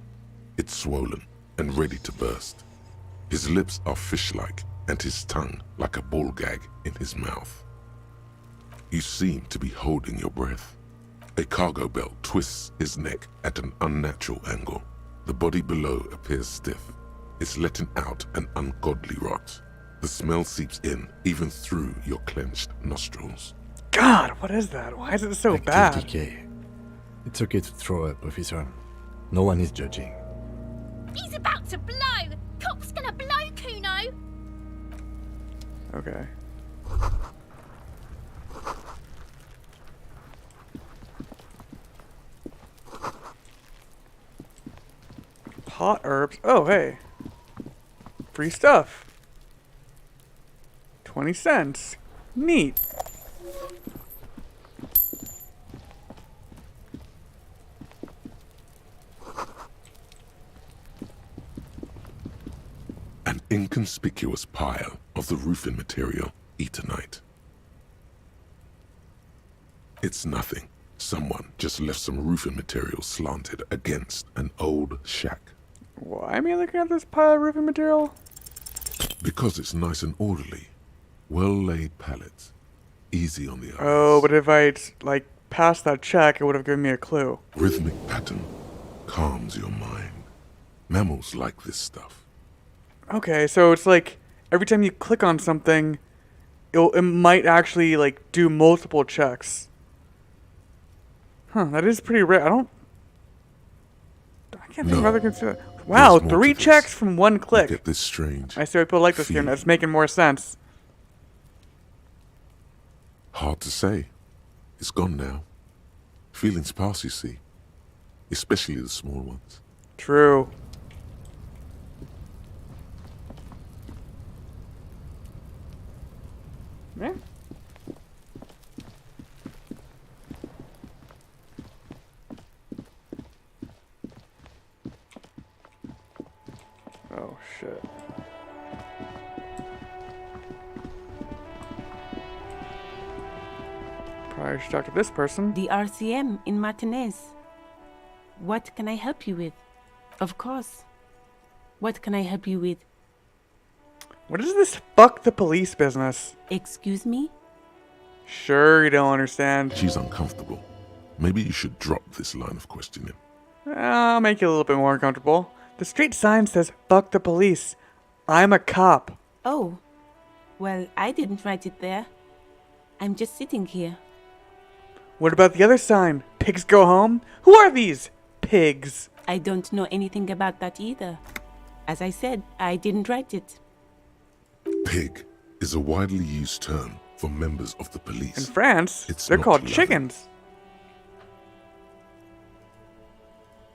[SPEAKER 3] It's swollen and ready to burst. His lips are fish-like and his tongue like a ball gag in his mouth. You seem to be holding your breath. A cargo belt twists his neck at an unnatural angle. The body below appears stiff. It's letting out an ungodly rot. The smell seeps in even through your clenched nostrils.
[SPEAKER 1] God, what is that? Why is it so
[SPEAKER 5] Active
[SPEAKER 1] bad?
[SPEAKER 5] decay. It's okay to throw up, officer. No one is judging.
[SPEAKER 9] He's about to blow. Cop's gonna blow, Kuno.
[SPEAKER 1] Okay. Pot herbs. Oh, hey. Free stuff. 20 cents. Neat.
[SPEAKER 3] An inconspicuous pile of the roofing material Eternite. It's nothing. Someone just left some roofing material slanted against an old shack.
[SPEAKER 1] Why am I looking at this pile of roofing material?
[SPEAKER 3] Because it's nice and orderly. Well-laid pallets. Easy on the eyes.
[SPEAKER 1] Oh, but if I, like, passed that check, it would have given me a clue.
[SPEAKER 3] Rhythmic pattern calms your mind. Mammals like this stuff.
[SPEAKER 1] Okay, so it's like, every time you click on something, it might actually, like, do multiple checks. Huh, that is pretty rare. I can't think of
[SPEAKER 3] No.
[SPEAKER 1] other consider. Wow,
[SPEAKER 3] There's more
[SPEAKER 1] 3
[SPEAKER 3] to this.
[SPEAKER 1] checks from 1 click.
[SPEAKER 3] Get this strange.
[SPEAKER 1] I see why people like this game.
[SPEAKER 3] feeling.
[SPEAKER 1] That's making more sense.
[SPEAKER 3] Hard to say. It's gone now. Feelings pass, you see. Especially the small ones.
[SPEAKER 1] True. Yeah. Oh shit. Probably should talk to this person.
[SPEAKER 11] The RCM in Martinez. What can I help you with? Of course. What can I help you with?
[SPEAKER 1] What is this fuck the police business?
[SPEAKER 11] Excuse me?
[SPEAKER 1] Sure you don't understand.
[SPEAKER 3] She's uncomfortable. Maybe you should drop this line of questioning.
[SPEAKER 1] I'll make you a little bit more uncomfortable. The street sign says fuck the police. I'm a cop.
[SPEAKER 11] Oh. Well, I didn't write it there. I'm just sitting here.
[SPEAKER 1] What about the other sign? Pigs go home? Who are these pigs?
[SPEAKER 11] I don't know anything about that either. As I said, I didn't write it.
[SPEAKER 3] Pig is a widely used term for members of the police.
[SPEAKER 1] In France,
[SPEAKER 3] It's
[SPEAKER 1] they're
[SPEAKER 3] not
[SPEAKER 1] called
[SPEAKER 3] loving.
[SPEAKER 1] chickens.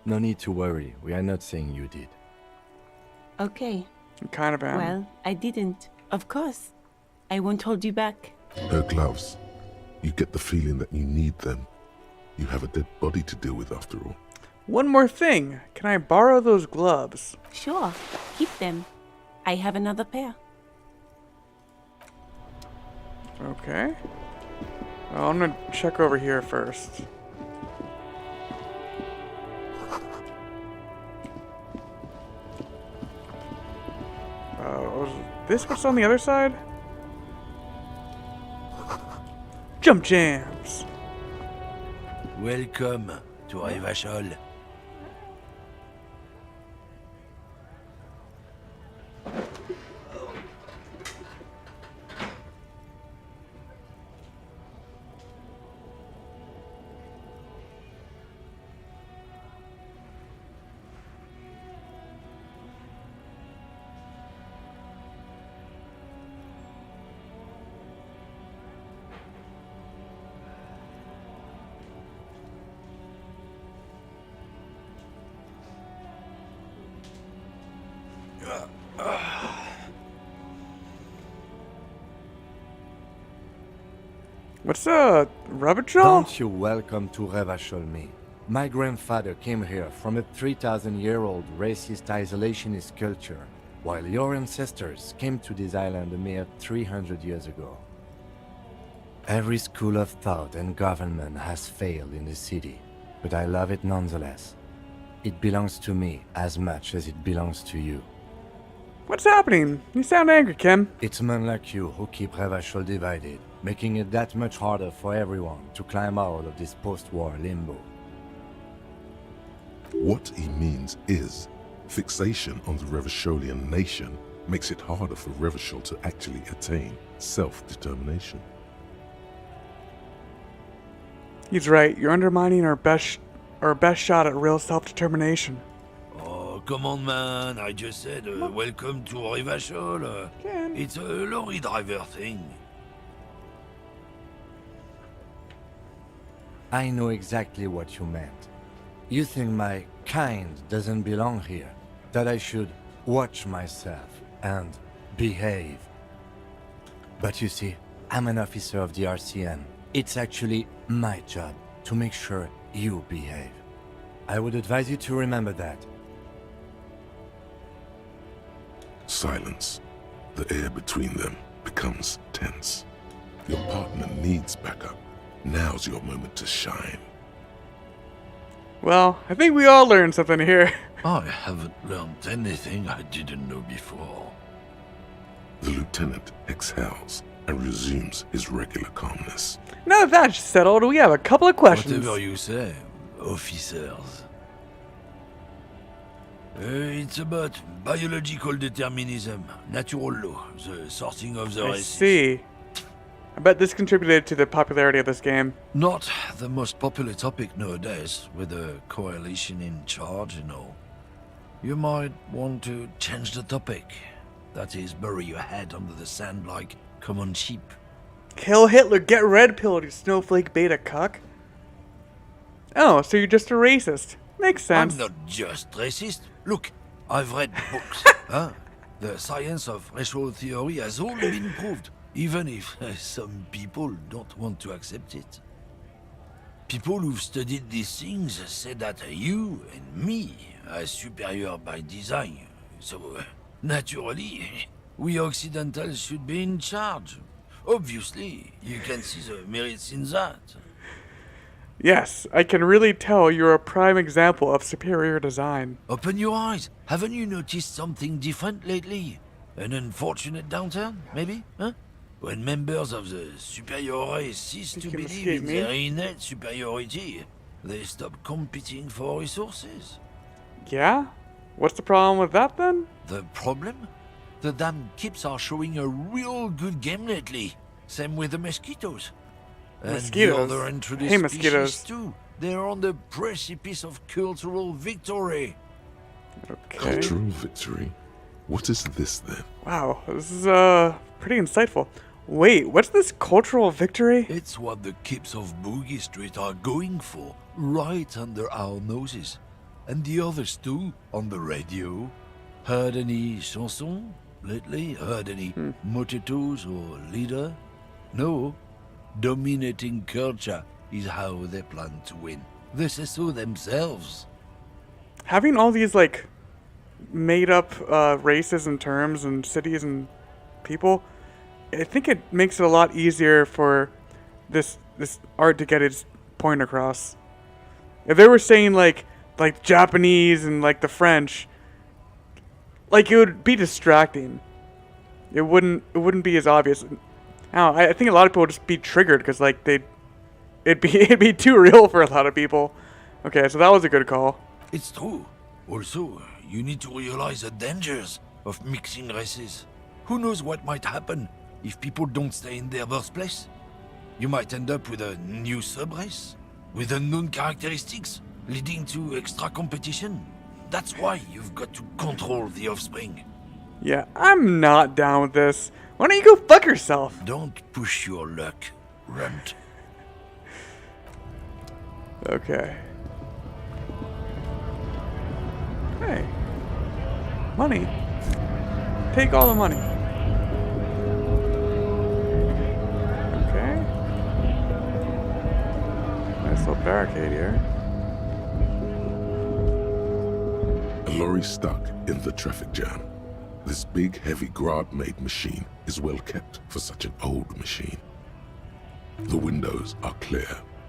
[SPEAKER 5] No need to worry. We are not saying you did.
[SPEAKER 11] Okay.
[SPEAKER 1] I kind of am.
[SPEAKER 11] Well, I didn't. Of course. I won't hold you back.
[SPEAKER 3] Her gloves. You get the feeling that you need them. You have a dead body to deal with after all.
[SPEAKER 1] One more thing. Can I borrow those gloves?
[SPEAKER 11] Sure. Keep them. I have another pair.
[SPEAKER 1] Okay. Well, I'm gonna check over here first. Was this what's on the other side? Jump jams.
[SPEAKER 12] Welcome to Revachol.
[SPEAKER 1] What's Revachol?
[SPEAKER 5] Don't you welcome to Revachol me. My grandfather came here from a 3,000-year-old racist isolationist culture, while your ancestors came to this island a mere 300 years ago. Every school of thought and government has failed in the city, but I love it nonetheless. It belongs to me as much as it belongs to you.
[SPEAKER 1] What's happening? You sound angry, Kim.
[SPEAKER 5] It's men like you who keep Revachol divided, making it that much harder for everyone to climb out of this post-war limbo.
[SPEAKER 3] What he means is, fixation on the Revacholian nation makes it harder for Revachol to actually attain self-determination.
[SPEAKER 1] He's right. You're undermining our best shot at real self-determination.
[SPEAKER 12] Oh, come on, man. I just said welcome to Revachol. It's a lorry driver thing.
[SPEAKER 5] I know exactly what you meant. You think my kind doesn't belong here, that I should watch myself and behave. But you see, I'm an officer of the RCM. It's actually my job to make sure you behave. I would advise you to remember that.
[SPEAKER 3] Silence. The air between them becomes tense. Your partner needs backup. Now's your moment to shine.
[SPEAKER 1] Well, I think we all learned something here.
[SPEAKER 12] I haven't learned anything I didn't know before.
[SPEAKER 3] The lieutenant exhales and resumes his regular calmness.
[SPEAKER 1] Now that that's settled, we have a couple of questions.
[SPEAKER 12] Whatever you say, officers. It's about biological determinism, natural law, the sorting of the
[SPEAKER 1] I
[SPEAKER 12] races.
[SPEAKER 1] see. I bet this contributed to the popularity of this game.
[SPEAKER 12] Not the most popular topic nowadays, with the coalition in charge and all. You might want to change the topic. That is, bury your head under the sand like common sheep.
[SPEAKER 1] Kill Hitler, get red pilled, you snowflake beta cuck. Oh, so you're just a racist. Makes sense.
[SPEAKER 12] I'm not just racist. Look, I've read books. The science of racial theory has all been proved, even if some people don't want to accept it. People who've studied these things say that you and me are superior by design. So, naturally, we Occidentals should be in charge. Obviously, you can see the merits in that.
[SPEAKER 1] Yes, I can really tell you're a prime example of superior design.
[SPEAKER 12] Open your eyes. Haven't you noticed something different lately? An unfortunate downturn, maybe? Huh? When members of the superior race cease to believe in their innate superiority, they stop competing for resources.
[SPEAKER 1] Yeah? What's the problem with that then?
[SPEAKER 12] The problem? The damn Kips are showing a real good game lately. Same with the mosquitoes. And
[SPEAKER 1] Mosquitoes?
[SPEAKER 12] the other introduced
[SPEAKER 1] Hey, mosquitoes.
[SPEAKER 12] species too. They're on the precipice of cultural victory.
[SPEAKER 1] Okay.
[SPEAKER 3] Cultural victory? What is this then?
[SPEAKER 1] Wow, this is pretty insightful. Wait, what's this cultural victory?
[SPEAKER 12] It's what the Kips of Boogie Street are going for, right under our noses. And the others too, on the radio. Heard any chansons lately? Heard any motetos or leader? No. Dominating culture is how they plan to win. They say so themselves.
[SPEAKER 1] Having all these, like, made-up races and terms and cities and people, I think it makes it a lot easier for this art to get its point across. If they were saying, like Japanese and, like, the French, like, it would be distracting. It wouldn't be as obvious. I think a lot of people would just be triggered because, like, it'd be too real for a lot of people. Okay, so that was a good call.
[SPEAKER 12] It's true. Also, you need to realize the dangers of mixing races. Who knows what might happen if people don't stay in their birthplace? You might end up with a new sub-race, with unknown characteristics, leading to extra competition. That's why you've got to control the offspring.
[SPEAKER 1] Yeah, I'm not down with this. Why don't you go fuck yourself?
[SPEAKER 12] Don't push your luck, Runt.
[SPEAKER 1] Okay. Hey. Money. Take all the money. Okay. Nice little barricade here.
[SPEAKER 3] A lorry stuck in the traffic jam. This big, heavy Grad-made machine is well kept for such an old machine. The windows are clear.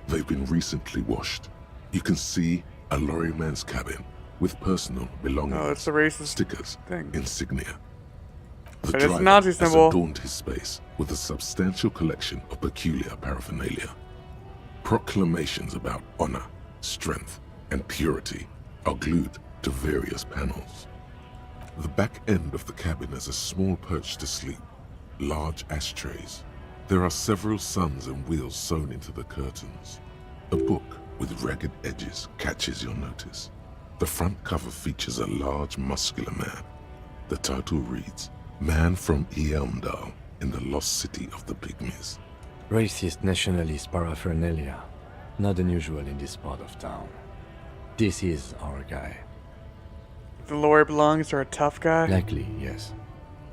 [SPEAKER 3] They've been recently washed. You can see a lorryman's cabin with personal belongings,
[SPEAKER 1] Oh, it's the racist
[SPEAKER 3] stickers,
[SPEAKER 1] thing.
[SPEAKER 3] insignia. The
[SPEAKER 1] But it's
[SPEAKER 3] driver
[SPEAKER 1] Nazi
[SPEAKER 3] has
[SPEAKER 1] symbol.
[SPEAKER 3] adorned his space with a substantial collection of peculiar paraphernalia. Proclamations about honor, strength, and purity are glued to various panels. The back end of the cabin has a small perch to sleep, large ashtrays. There are several suns and wheels sewn into the curtains. A book with ragged edges catches your notice. The front cover features a large, muscular man. The title reads, Man from Eamdal in the Lost City of the Pygmies.
[SPEAKER 5] Racist nationalist paraphernalia. Not unusual in this part of town. This is our guy.
[SPEAKER 1] The lorry belongs to a tough guy.
[SPEAKER 5] Likely, yes.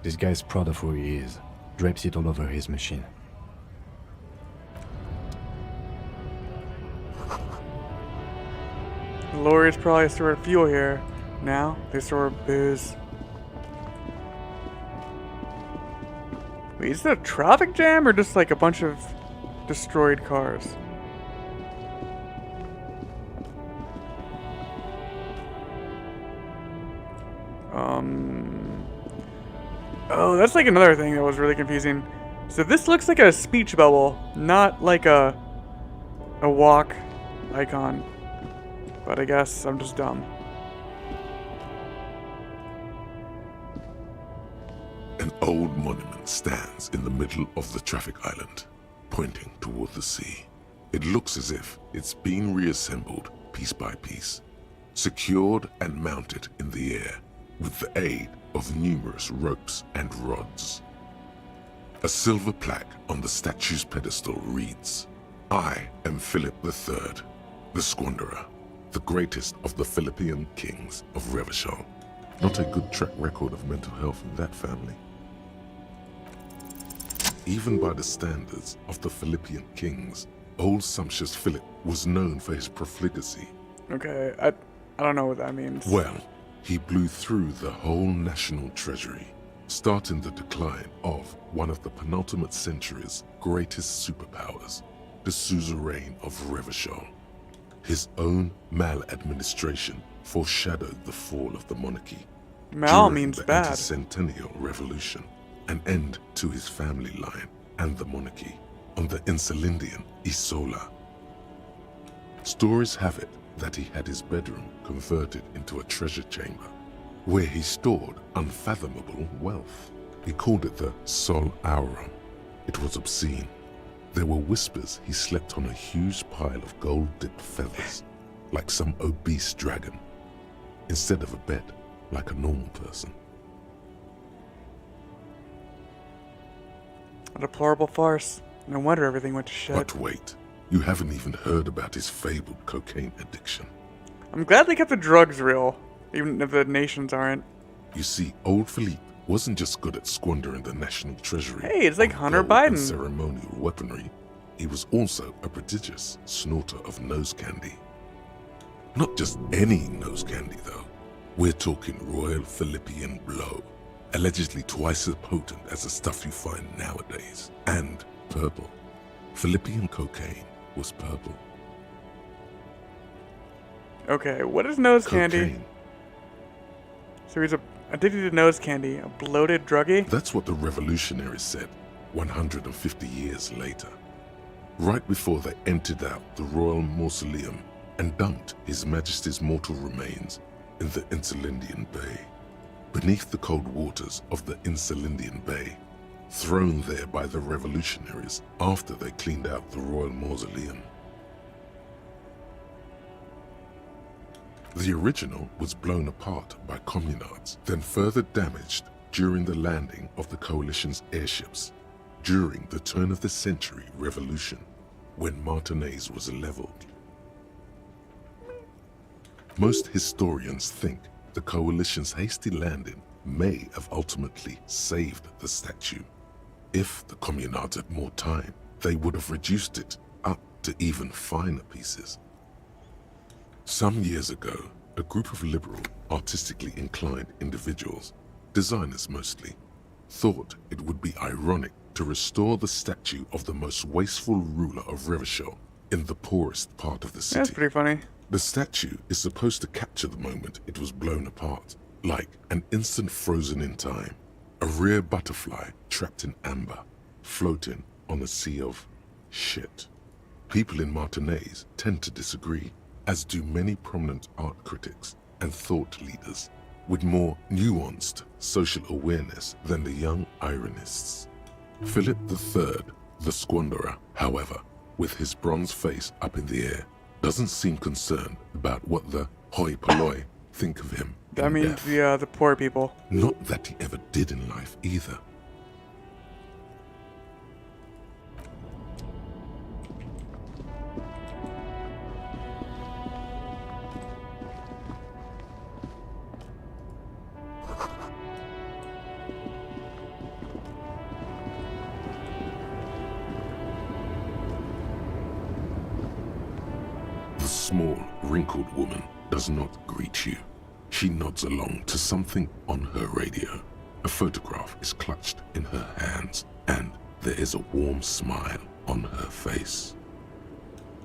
[SPEAKER 5] This guy's proud of who he is. Drapes it all over his machine.
[SPEAKER 1] The lorries probably stored fuel here. Now they store booze. Wait, is it a traffic jam or just like a bunch of destroyed cars? Oh, that's like another thing that was really confusing. So this looks like a speech bubble, not like a walk icon. But I guess I'm just dumb.
[SPEAKER 3] An old monument stands in the middle of the traffic island, pointing toward the sea. It looks as if it's been reassembled piece by piece, secured and mounted in the air with the aid of numerous ropes and rods. A silver plaque on the statue's pedestal reads, I am Philip III, the Squanderer, the greatest of the Philippian kings of Revachol. Not a good track record of mental health in that family. Even by the standards of the Philippian kings, old sumptuous Philip was known for his profligacy.
[SPEAKER 1] Okay, I don't know what that means.
[SPEAKER 3] Well, he blew through the whole national treasury, starting the decline of one of the penultimate century's greatest superpowers, the suzerain of Revachol. His own maladministration foreshadowed the fall of the monarchy.
[SPEAKER 1] Mal
[SPEAKER 3] during
[SPEAKER 1] means
[SPEAKER 3] the
[SPEAKER 1] bad.
[SPEAKER 3] Anti-Centennial Revolution, an end to his family line and the monarchy on the Insulindian Isola. Stories have it that he had his bedroom converted into a treasure chamber, where he stored unfathomable wealth. He called it the Sol Aurum. It was obscene. There were whispers he slept on a huge pile of gold-dipped feathers, like some obese dragon, instead of a bed, like a normal person.
[SPEAKER 1] A deplorable farce. No wonder everything went to shit.
[SPEAKER 3] But wait, you haven't even heard about his fabled cocaine addiction.
[SPEAKER 1] I'm glad they kept the drugs real, even if the nations aren't.
[SPEAKER 3] You see, old Philippe wasn't just good at squandering the national treasury.
[SPEAKER 1] Hey, it's like
[SPEAKER 3] on
[SPEAKER 1] Hunter
[SPEAKER 3] gold and
[SPEAKER 1] Biden.
[SPEAKER 3] ceremonial weaponry. He was also a prodigious snorter of nose candy. Not just any nose candy, though. We're talking Royal Philippian Blow, allegedly twice as potent as the stuff you find nowadays, and purple. Philippian cocaine was purple.
[SPEAKER 1] Okay, what is nose candy?
[SPEAKER 3] Cocaine.
[SPEAKER 1] So he's addicted to nose candy, a bloated druggie?
[SPEAKER 3] That's what the revolutionaries said 150 years later, right before they emptied out the royal mausoleum and dumped His Majesty's mortal remains in the Insulindian Bay. Beneath the cold waters of the Insulindian Bay, thrown there by the revolutionaries after they cleaned out the royal mausoleum. The original was blown apart by communards, then further damaged during the landing of the coalition's airships during the turn-of-the-century revolution, when Martinaise was leveled. Most historians think the coalition's hasty landing may have ultimately saved the statue. If the communards had more time, they would have reduced it up to even finer pieces. Some years ago, a group of liberal, artistically inclined individuals, designers mostly, thought it would be ironic to restore the statue of the most wasteful ruler of Revachol in the poorest part of the city.
[SPEAKER 1] That's pretty funny.
[SPEAKER 3] The statue is supposed to capture the moment it was blown apart, like an instant frozen in time, a rare butterfly trapped in amber, floating on a sea of shit. People in Martinaise tend to disagree, as do many prominent art critics and thought leaders with more nuanced social awareness than the young ironists. Philip III, the squanderer, however, with his bronze face up in the air, doesn't seem concerned about what the hoi polloi think of him.
[SPEAKER 1] That means the poor people.
[SPEAKER 3] Not that he ever did in life either. The small, wrinkled woman does not greet you. She nods along to something on her radio. A photograph is clutched in her hands, and there is a warm smile on her face.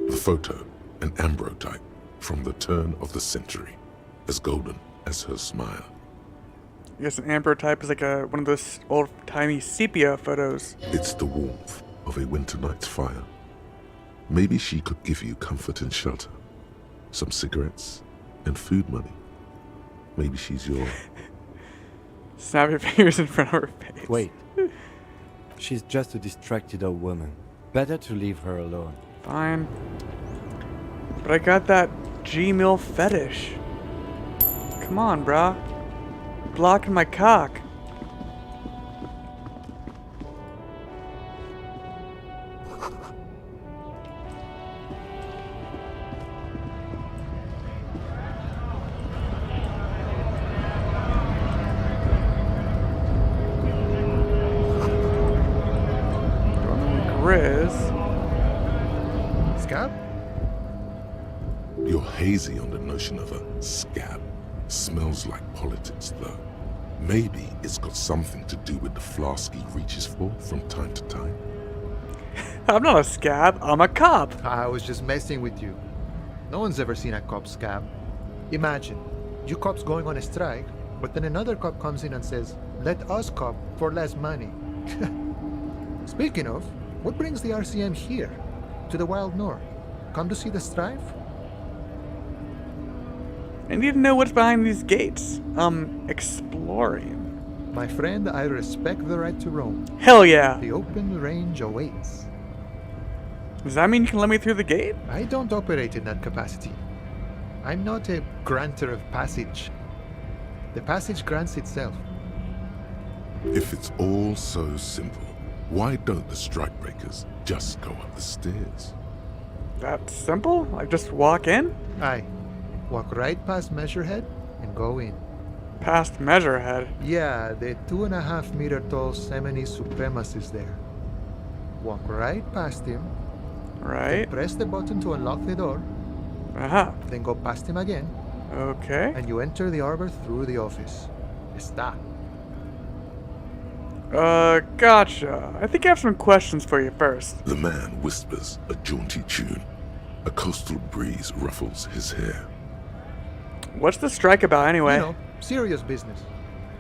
[SPEAKER 3] The photo, an ambrotype from the turn of the century, as golden as her smile.
[SPEAKER 1] I guess an ambrotype is like one of those old-timey sepia photos.
[SPEAKER 3] It's the warmth of a winter night's fire. Maybe she could give you comfort and shelter, some cigarettes, and food money. Maybe she's your...
[SPEAKER 1] Snap your fingers in front of her face.
[SPEAKER 5] Wait. She's just a distracted old woman. Better to leave her alone.
[SPEAKER 1] Fine. But I got that G-Mill fetish. Come on, brah. Blocking my cock.
[SPEAKER 8] Scab?
[SPEAKER 3] You're hazy on the notion of a scab. Smells like politics, though. Maybe it's got something to do with the flask he reaches for from time to time.
[SPEAKER 1] I'm not a scab, I'm a cop.
[SPEAKER 13] I was just messing with you. No one's ever seen a cop scab. Imagine, you cops going on a strike, but then another cop comes in and says, let us cop for less money. Speaking of, what brings the RCM here, to the Wild North? Come to see the strife?
[SPEAKER 1] I need to know what's behind these gates. Exploring.
[SPEAKER 13] My friend, I respect the right to roam.
[SPEAKER 1] Hell yeah.
[SPEAKER 13] The open range awaits.
[SPEAKER 1] Does that mean you can let me through the gate?
[SPEAKER 13] I don't operate in that capacity. I'm not a granter of passage. The passage grants itself.
[SPEAKER 3] If it's all so simple, why don't the strikebreakers just go up the stairs?
[SPEAKER 1] That's simple? Like just walk in?
[SPEAKER 13] Aye. Walk right past Measurehead and go in.
[SPEAKER 1] Past Measurehead?
[SPEAKER 13] Yeah, the 2.5 meter tall Semini Supremacist there. Walk right past him.
[SPEAKER 1] Right.
[SPEAKER 13] Then press the button to unlock the door.
[SPEAKER 1] Uh-huh.
[SPEAKER 13] Then go past him again.
[SPEAKER 1] Okay.
[SPEAKER 13] And you enter the arbor through the office. Está.
[SPEAKER 1] Gotcha. I think I have some questions for you first.
[SPEAKER 3] The man whispers a jaunty tune. A coastal breeze ruffles his hair.
[SPEAKER 1] What's the strike about anyway?
[SPEAKER 13] You know, serious business.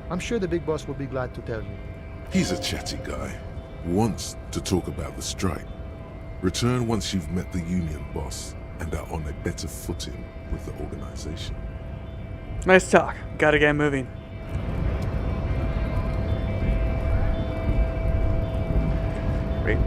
[SPEAKER 13] I'm sure the big boss will be glad to tell you.
[SPEAKER 3] He's a chatty guy. Wants to talk about the strike. Return once you've met the union boss and are on a better footing with the organization.
[SPEAKER 1] Nice talk. Gotta get moving. Wait.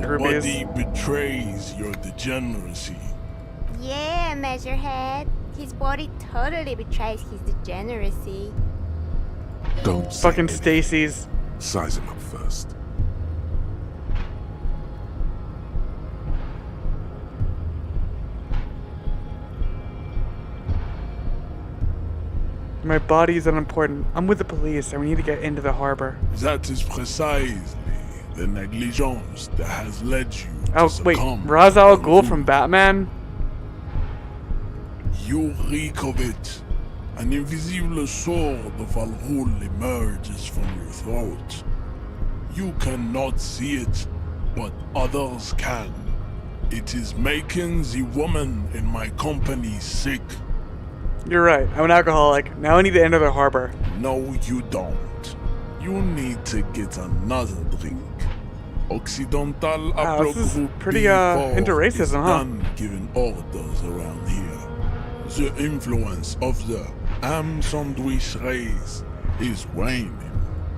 [SPEAKER 14] Nobody betrays your degeneracy.
[SPEAKER 15] Yeah, Measurehead. His body totally betrays his degeneracy.
[SPEAKER 3] Don't
[SPEAKER 1] fucking Stacy's.
[SPEAKER 3] Size him up first.
[SPEAKER 1] My body is unimportant. I'm with the police and we need to get into the harbor.
[SPEAKER 14] That is precisely the negligence that has led you
[SPEAKER 1] Oh,
[SPEAKER 14] to
[SPEAKER 1] wait.
[SPEAKER 14] succumb.
[SPEAKER 1] Ra's al Ghul from Batman?
[SPEAKER 14] You reek of it. An invisible sword of Al Ghul emerges from your throat. You cannot see it, but others can. It is making the woman in my company sick.
[SPEAKER 1] You're right. I'm an alcoholic. Now I need to enter the harbor.
[SPEAKER 14] No, you don't. You need to get another drink. Occidental
[SPEAKER 1] Wow, this is
[SPEAKER 14] Group
[SPEAKER 1] pretty,
[SPEAKER 14] B4
[SPEAKER 1] into racism,
[SPEAKER 14] is
[SPEAKER 1] huh?
[SPEAKER 14] done giving orders around here. The influence of the ham sandwich race is waning.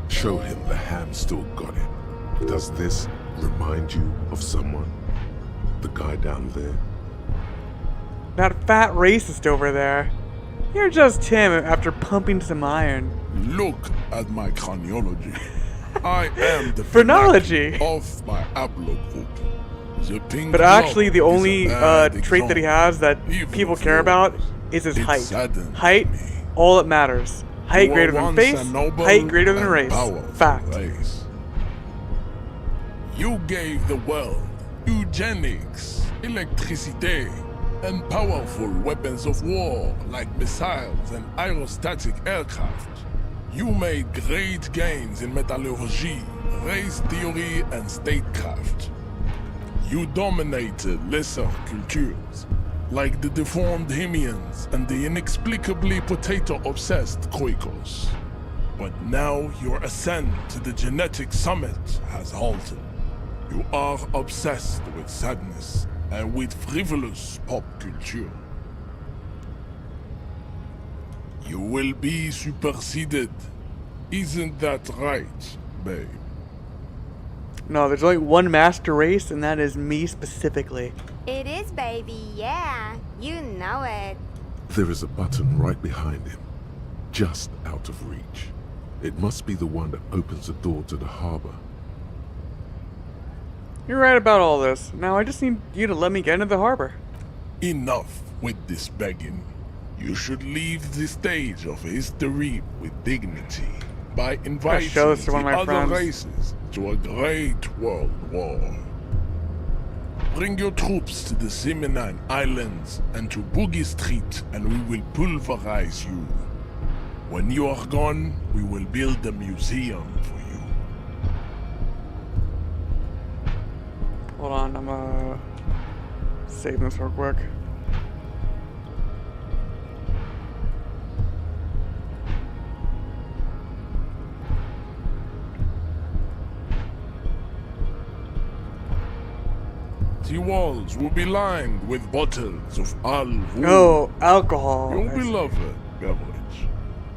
[SPEAKER 3] Show him the ham still got it. Does this remind you of someone? The guy down there?
[SPEAKER 1] That fat racist over there. You're just him after pumping some iron.
[SPEAKER 14] Look at my craniology. I am the
[SPEAKER 1] Phrenology
[SPEAKER 14] of my haplogroup. The pink
[SPEAKER 1] But actually, the
[SPEAKER 14] globe is
[SPEAKER 1] only
[SPEAKER 14] a bad
[SPEAKER 1] trait that he has that
[SPEAKER 14] Even
[SPEAKER 1] people
[SPEAKER 14] if
[SPEAKER 1] care
[SPEAKER 14] yours.
[SPEAKER 1] about is his
[SPEAKER 14] It
[SPEAKER 1] height.
[SPEAKER 14] saddens
[SPEAKER 1] Height, all that matters. Height
[SPEAKER 14] You
[SPEAKER 1] greater
[SPEAKER 14] were
[SPEAKER 1] than
[SPEAKER 14] once
[SPEAKER 1] face,
[SPEAKER 14] a noble
[SPEAKER 1] height greater than
[SPEAKER 14] and
[SPEAKER 1] race.
[SPEAKER 14] powerful
[SPEAKER 1] Fact.
[SPEAKER 14] race. You gave the world eugenics, electricity, and powerful weapons of war like missiles and aerostatic aircraft. You made great gains in metallurgy, race theory, and statecraft. You dominated lesser cultures, like the deformed Hemians and the inexplicably potato-obsessed Quakers. But now your ascent to the genetic summit has halted. You are obsessed with sadness and with frivolous pop culture. You will be superseded. Isn't that right, babe?
[SPEAKER 1] No, there's only one master race, and that is me specifically.
[SPEAKER 15] It is, baby, yeah. You know it.
[SPEAKER 3] There is a button right behind him, just out of reach. It must be the one that opens the door to the harbor.
[SPEAKER 1] You're right about all this. Now I just need you to let me get into the harbor.
[SPEAKER 14] Enough with this begging. You should leave the stage of history with dignity by inviting
[SPEAKER 1] show this to one
[SPEAKER 14] the
[SPEAKER 1] of my
[SPEAKER 14] other
[SPEAKER 1] friends.
[SPEAKER 14] races to a great world war. Bring your troops to the Seminine Islands and to Boogie Street, and we will pulverize you. When you are gone, we will build a museum for you.
[SPEAKER 1] Hold on, I'm saving this real quick.
[SPEAKER 14] The walls will be lined with bottles of alcohol.
[SPEAKER 1] Oh, alcohol.
[SPEAKER 14] Your
[SPEAKER 1] I see.
[SPEAKER 14] beloved beverage.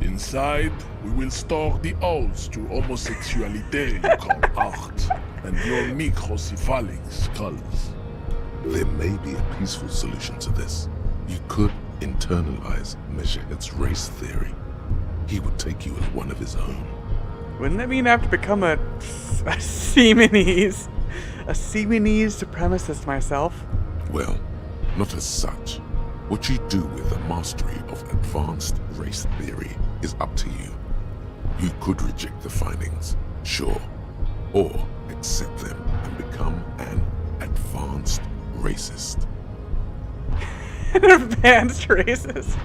[SPEAKER 14] Inside, we will store the odes to homosexuality you call art, and your microcephalic skulls.
[SPEAKER 3] There may be a peaceful solution to this. You could internalize Meshached's race theory. He would take you as one of his own.
[SPEAKER 1] Wouldn't that mean I have to become a Seminese? A Seminese supremacist myself?
[SPEAKER 3] Well, not as such. What you do with the mastery of advanced race theory is up to you. You could reject the findings, sure, or accept them and become an advanced racist.
[SPEAKER 1] An advanced racist?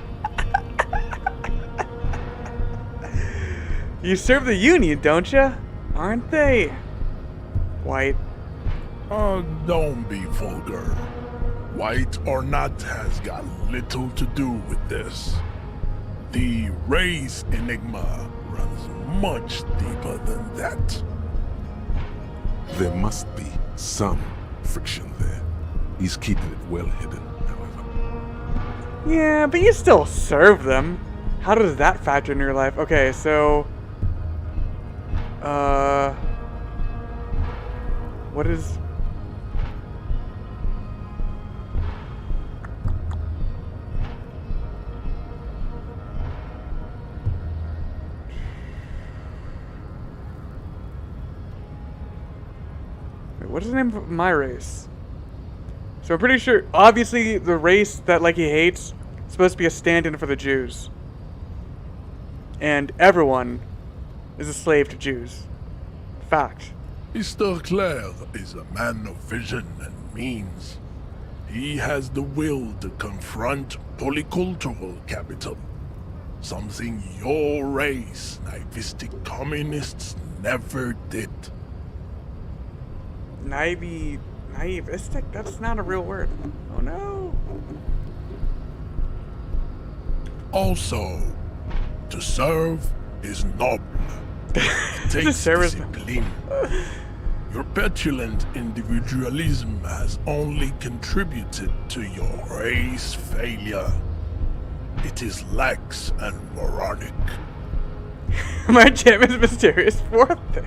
[SPEAKER 1] You serve the Union, don't you? Aren't they white?
[SPEAKER 14] Don't be vulgar. White or not has got little to do with this. The race enigma runs much deeper than that.
[SPEAKER 3] There must be some friction there. He's keeping it well hidden, however.
[SPEAKER 1] Yeah, but you still serve them. How does that factor in your life? Okay, so... What is... What is the name of my race? So I'm pretty sure, obviously, the race that like he hates is supposed to be a stand-in for the Jews. And everyone is a slave to Jews. Fact.
[SPEAKER 14] Mr. Clare is a man of vision and means. He has the will to confront polycultural capital. Something your race, naivistic communists, never did.
[SPEAKER 1] Naivistic? That's not a real word. Oh no.
[SPEAKER 14] Also, to serve is noble. It takes discipline. Your petulant individualism has only contributed to your race failure. It is lax and moronic.
[SPEAKER 1] My gem is mysterious fourth thing.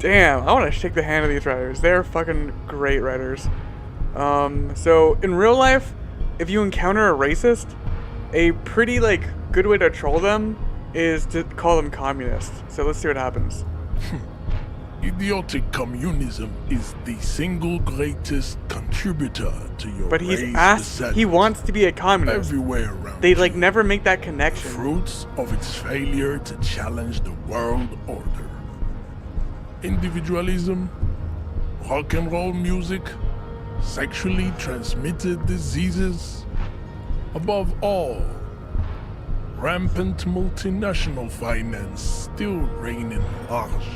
[SPEAKER 1] Damn, I want to shake the hand of these writers. They're fucking great writers. So in real life, if you encounter a racist, a pretty good way to troll them is to call them communists. So let's see what happens.
[SPEAKER 14] Idiotic communism is the single greatest contributor to your
[SPEAKER 1] But he's
[SPEAKER 14] race
[SPEAKER 1] asked,
[SPEAKER 14] descent.
[SPEAKER 1] he wants to be a communist.
[SPEAKER 14] Everywhere around
[SPEAKER 1] They never make that connection.
[SPEAKER 14] Fruits of its failure to challenge the world order. Individualism, rock and roll music, sexually transmitted diseases. Above all, rampant multinational finance still reigning large.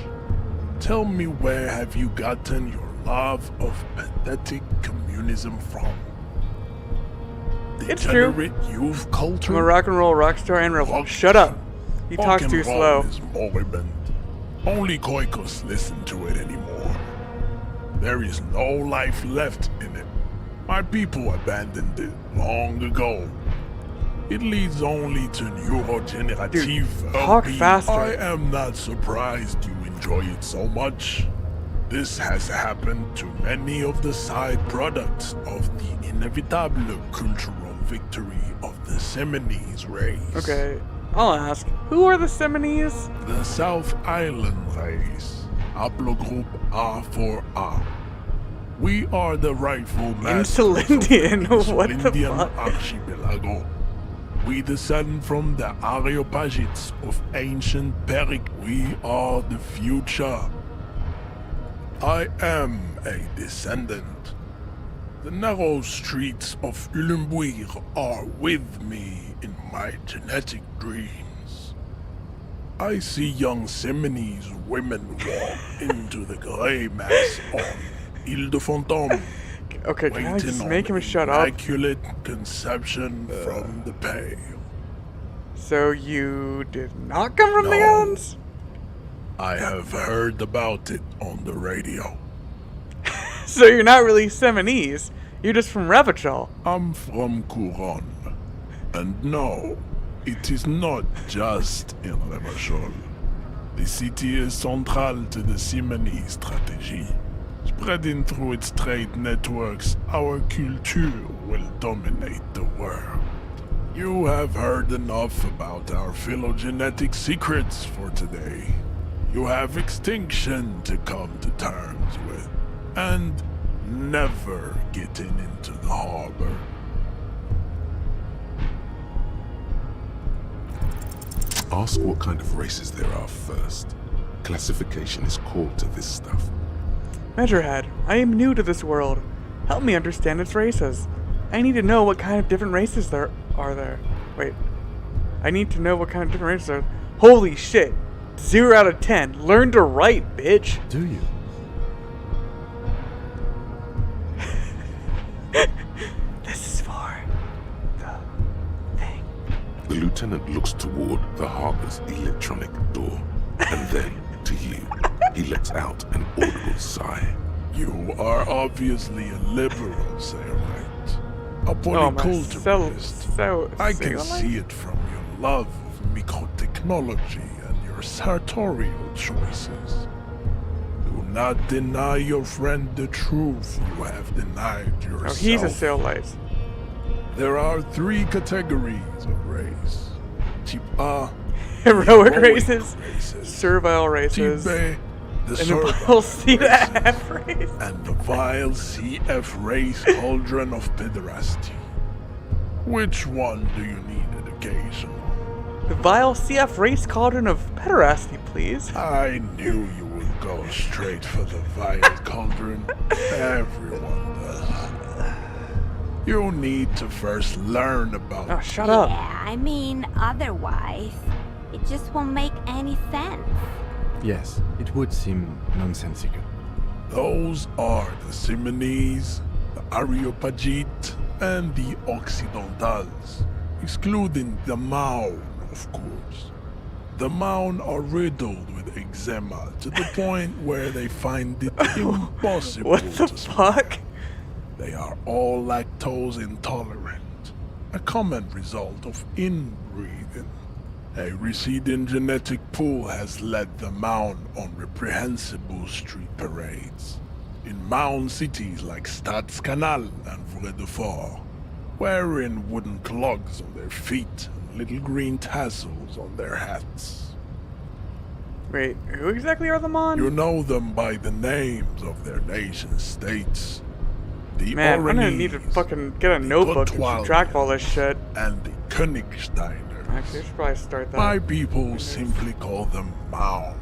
[SPEAKER 14] Tell me, where have you gotten your love of pathetic communism from?
[SPEAKER 1] It's true.
[SPEAKER 14] Degenerate youth culture?
[SPEAKER 1] I'm a rock and roll rock star and rebel. Shut up. He
[SPEAKER 14] Rock
[SPEAKER 1] talks
[SPEAKER 14] and
[SPEAKER 1] too
[SPEAKER 14] roll
[SPEAKER 1] slow.
[SPEAKER 14] is moribund. Only Koikos listen to it anymore. There is no life left in it. My people abandoned it long ago. It leads only to neurogenerative
[SPEAKER 1] talk
[SPEAKER 14] well-being.
[SPEAKER 1] faster.
[SPEAKER 14] I am not surprised you enjoy it so much. This has happened to many of the side products of the inevitable cultural victory of the Seminese race.
[SPEAKER 1] Okay, I'll ask. Who are the Seminese?
[SPEAKER 14] The South Island race, haplogroup A4A. We are the rightful masters
[SPEAKER 1] Insulindian?
[SPEAKER 14] of the
[SPEAKER 1] What the
[SPEAKER 14] Insulindian
[SPEAKER 1] fuck?
[SPEAKER 14] archipelago. We descend from the Areopagites of ancient Peric. We are the future. I am a descendant. The narrow streets of Ulumbuir are with me in my genetic dreams. I see young Simonese women walk into the grey mass on Ile de Fantôme.
[SPEAKER 1] Okay, can I just
[SPEAKER 14] waiting
[SPEAKER 1] make
[SPEAKER 14] on
[SPEAKER 1] him shut up?
[SPEAKER 14] immaculate conception from the pale.
[SPEAKER 1] So you did not come from the
[SPEAKER 14] No.
[SPEAKER 1] islands?
[SPEAKER 14] I have heard about it on the radio.
[SPEAKER 1] So you're not really Seminese. You're just from Ravachol.
[SPEAKER 14] I'm from Couronne. And no, it is not just in Ravachol. The city is central to the Simonese strategy. Spreading through its trade networks, our culture will dominate the world. You have heard enough about our phylogenetic secrets for today. You have extinction to come to terms with, and never getting into the harbor.
[SPEAKER 3] Ask what kind of races there are first. Classification is core to this stuff.
[SPEAKER 1] Measurehead, I am new to this world. Help me understand its races. I need to know what kind of different races there are there. Wait. I need to know what kind of different races are. Holy shit. 0 out of 10. Learn to write, bitch.
[SPEAKER 5] Do you?
[SPEAKER 1] This is for the thing.
[SPEAKER 3] The lieutenant looks toward the harbor's electronic door, and then to you. He lets out an audible sigh.
[SPEAKER 14] You are obviously a liberal, Sailite. A polyculturalist. I can see it from your love of microtechnology and your sartorial choices. Do not deny your friend the truth you have denied yourself.
[SPEAKER 1] Oh, he's a Sailite.
[SPEAKER 14] There are 3 categories of race. Type A,
[SPEAKER 1] Heroic races, servile races,
[SPEAKER 14] Type B, the
[SPEAKER 1] and
[SPEAKER 14] servile
[SPEAKER 1] the vile CF race.
[SPEAKER 14] and the vile CF race cauldron of pederasty. Which one do you need education on?
[SPEAKER 1] The vile CF race cauldron of pederasty, please.
[SPEAKER 14] I knew you would go straight for the vile cauldron. Everyone does. You need to first learn about.
[SPEAKER 1] Oh, shut up.
[SPEAKER 15] Yeah, I mean, otherwise, it just won't make any sense.
[SPEAKER 5] Yes, it would seem nonsensical.
[SPEAKER 14] Those are the Simonese, the Areopagite, and the Occidentals, excluding the Maun, of course. The Maun are riddled with eczema to the point where they find it impossible
[SPEAKER 1] What the
[SPEAKER 14] to
[SPEAKER 1] fuck?
[SPEAKER 14] They are all lactose intolerant, a common result of inbreeding. A receding genetic pool has led the Maun on reprehensible street parades. In Maun cities like Stadskanal and Vredefort, wearing wooden clogs on their feet and little green tassels on their hats.
[SPEAKER 1] Wait, who exactly are the Mon?
[SPEAKER 14] You know them by the names of their nation states. The
[SPEAKER 1] Man, I'm gonna
[SPEAKER 14] Oranese,
[SPEAKER 1] need to fucking get a notebook and keep track of all this shit.
[SPEAKER 14] and the Königsteiners.
[SPEAKER 1] Actually, I should probably start that.
[SPEAKER 14] My people simply call them Maun.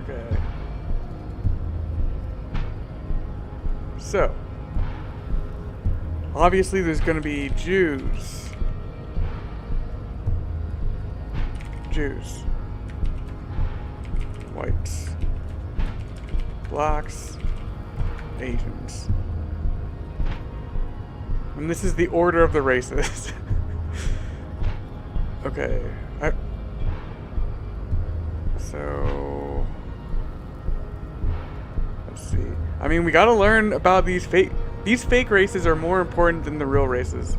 [SPEAKER 1] Okay. So, obviously there's gonna be Jews. Whites. Blacks. Asians. And this is the order of the races. Okay. So let's see. I mean, we gotta learn about these fake. These fake races are more important than the real races.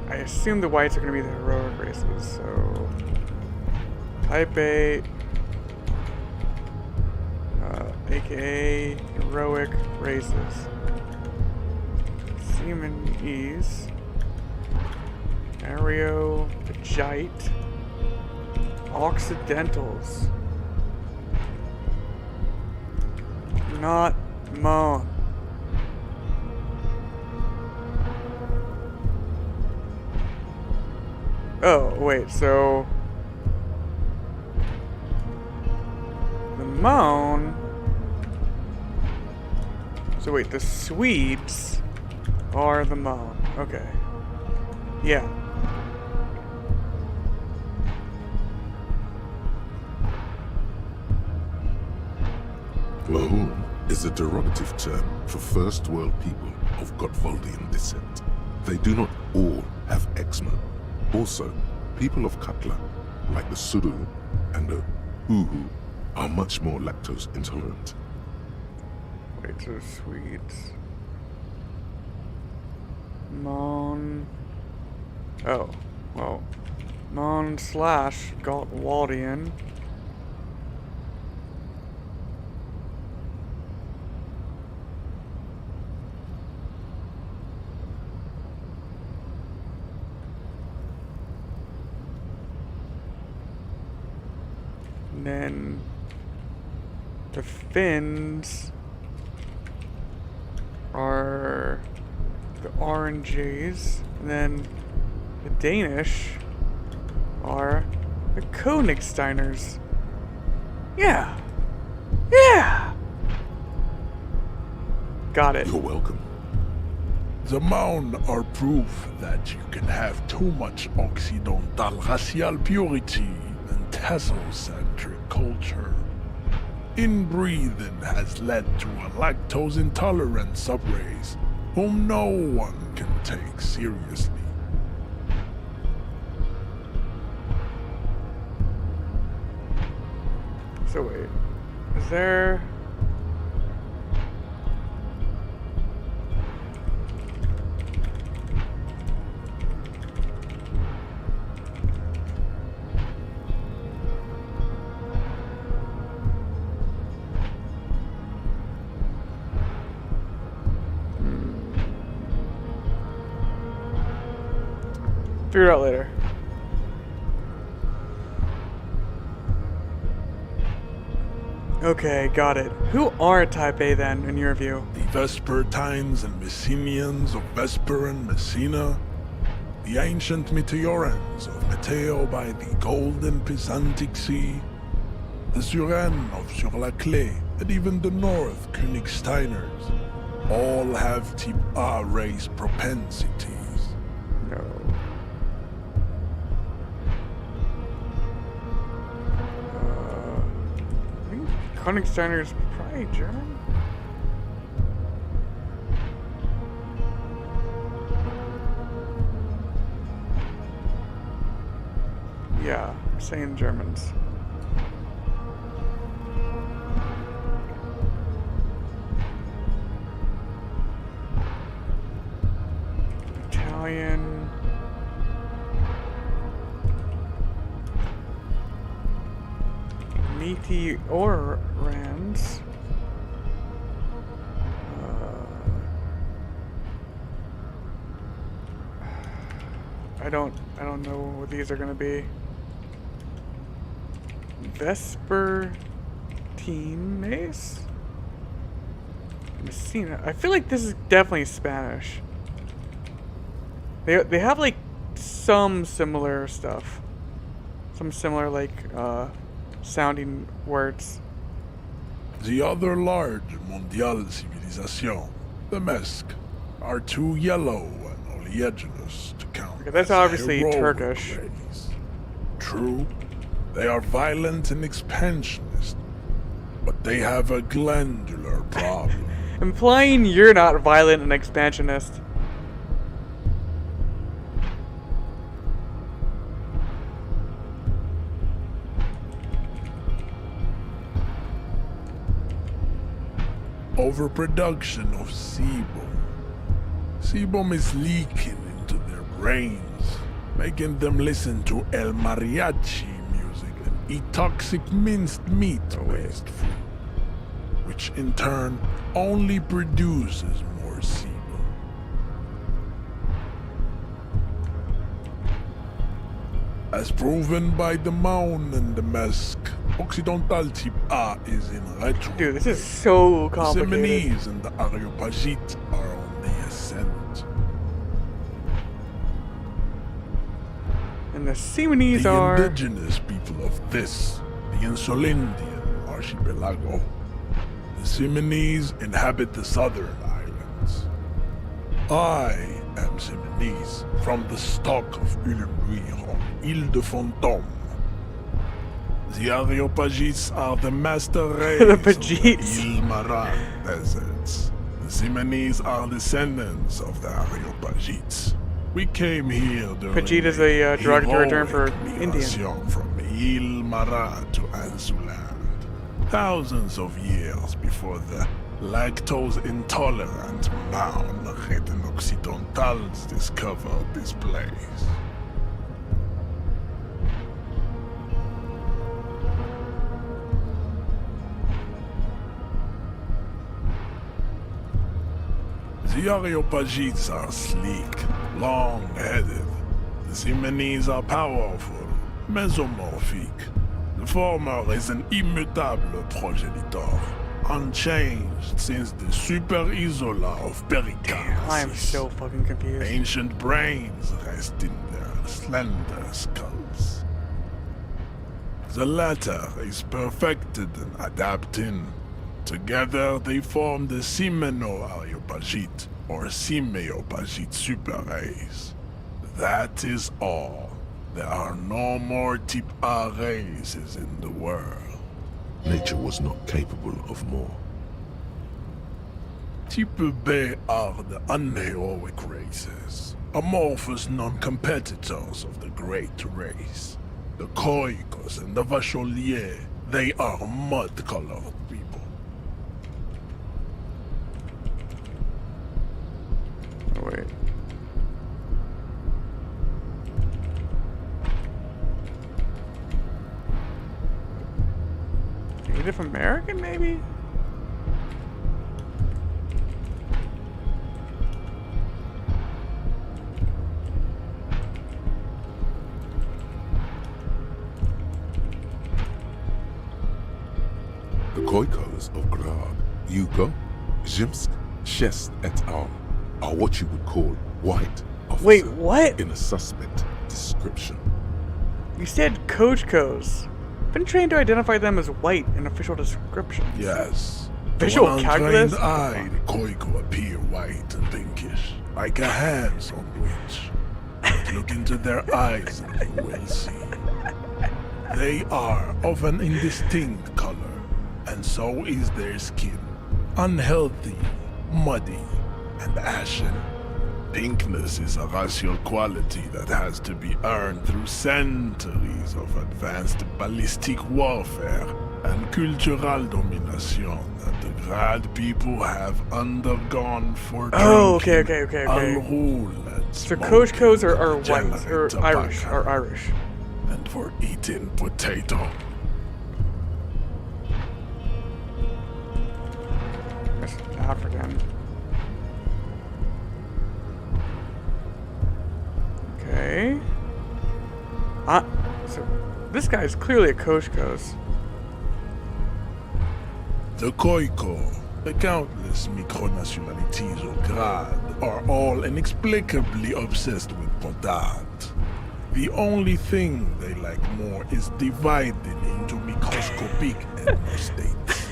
[SPEAKER 1] I assume the whites are going to be the heroic races, so... Type A... aka heroic races. Seamanese, Areopagite, Occidentals. Not Mon. Oh, wait, so the Mon. So wait, the Swedes are the Mon. Okay. Yeah.
[SPEAKER 3] Lahun is a derogative term for first world people of Godvaldian descent. They do not all have eczema. Also, people of Katla, like the Suru and the Uhu, are much more lactose intolerant.
[SPEAKER 1] Wait, so Swedes. Mon. Oh, well. Mon / Gotwaldian. And then the Finns are the RNGs, and then the Danish are the Königsteiners. Yeah! Yeah! Got it.
[SPEAKER 3] You're welcome.
[SPEAKER 14] The Maun are proof that you can have too much Occidental racial purity and tassel-centric culture. Inbreeding has led to a lactose-intolerant subrace whom no one can take seriously.
[SPEAKER 1] So wait, is there... Figure it out later. Okay, got it. Who are Type A then, in your view?
[SPEAKER 14] The Vespertines and Messenians of Vesper and Messina, the ancient Meteorans of Meteo by the Golden Pisantic Sea, the Suren of Sur-la-Clé, and even the North Königsteiners, all have Type A race propensities.
[SPEAKER 1] No. I think Königsteiners probably German? Yeah, I'm saying Germans. Italian. Meteorans. I don't know what these are gonna be. Vespertines? Messina. I feel like this is definitely Spanish. They have like some similar stuff. Some similar like sounding words.
[SPEAKER 14] The other large Mondial civilization, the Mesk, are too yellow and oleaginous to count.
[SPEAKER 1] Okay, that's
[SPEAKER 14] as
[SPEAKER 1] obviously
[SPEAKER 14] heroic
[SPEAKER 1] Turkish.
[SPEAKER 14] race. True, they are violent and expansionist, but they have a glandular problem.
[SPEAKER 1] Implying you're not violent and expansionist.
[SPEAKER 14] Overproduction of sebum. Sebum is leaking into their brains, making them listen to El Mariachi music and eat toxic minced meat based food. which in turn only produces more sebum. As proven by the Maun and the Mesk, Occidental type A is in retro.
[SPEAKER 1] Dude, this is so
[SPEAKER 14] The
[SPEAKER 1] complicated.
[SPEAKER 14] Simonese and the Areopagite are on the ascent.
[SPEAKER 1] And the Simonese
[SPEAKER 14] The
[SPEAKER 1] are...
[SPEAKER 14] indigenous people of this, the Insulindian archipelago. The Simonese inhabit the southern islands. I am Simonese, from the stock of Ulumbuir on Ile de Fantôme. The Areopagites are the master race
[SPEAKER 1] The
[SPEAKER 14] of the
[SPEAKER 1] Pagites.
[SPEAKER 14] Ile Marat deserts. The Simonese are descendants of the Areopagites. We came here during
[SPEAKER 1] Pajit is a derogatory term for
[SPEAKER 14] heroic
[SPEAKER 1] Indian.
[SPEAKER 14] migration from Ile Marat to Ansuland. Thousands of years before the lactose-intolerant Maun Reten Occidentals discovered this place. The Areopagites are sleek, long-headed. The Simonese are powerful, mesomorphic. The former is an immutable progenitor, unchanged since the Super Isola of Pericarnasis.
[SPEAKER 1] I am so fucking confused.
[SPEAKER 14] Ancient brains rest in their slender skulls. The latter is perfected and adapting. Together they form the Simeno-Areopagite or Simeopagite super race. That is all. There are no more type A races in the world.
[SPEAKER 3] Nature was not capable of more.
[SPEAKER 14] Type B are the unheroic races, amorphous non-competitors of the great race. The Khoikos and the Vacholier, they are mud-colored people.
[SPEAKER 1] Oh, wait. Native American, maybe?
[SPEAKER 3] The Khoikos of Grad, Yugo, Zhimsk, Shest et al. Are what you would call white officer.
[SPEAKER 1] Wait, what?
[SPEAKER 3] In a suspect description.
[SPEAKER 1] You said Kojkos. Been trained to identify them as white in official description.
[SPEAKER 14] Yes.
[SPEAKER 1] Visual
[SPEAKER 14] To an
[SPEAKER 1] calculus?
[SPEAKER 14] untrained eye, the Khoiko appear white and pinkish, like a handsome witch. But look into their eyes and you will see. They are of an indistinct color, and so is their skin. Unhealthy, muddy, and ashen. Pinkness is a racial quality that has to be earned through centuries of advanced ballistic warfare and cultural domination that the Grad people have undergone for
[SPEAKER 1] Oh,
[SPEAKER 14] drinking,
[SPEAKER 1] okay.
[SPEAKER 14] unrule, and
[SPEAKER 1] So
[SPEAKER 14] smoking
[SPEAKER 1] Kojkos are white,
[SPEAKER 14] degenerate
[SPEAKER 1] or
[SPEAKER 14] tobacco,
[SPEAKER 1] Irish.
[SPEAKER 14] and for eating potato.
[SPEAKER 1] That's African. Okay. So this guy is clearly a Kojkos.
[SPEAKER 14] The Khoiko, the countless micronationalities of Grad, are all inexplicably obsessed with potat. The only thing they like more is dividing into microscopic ethnostates,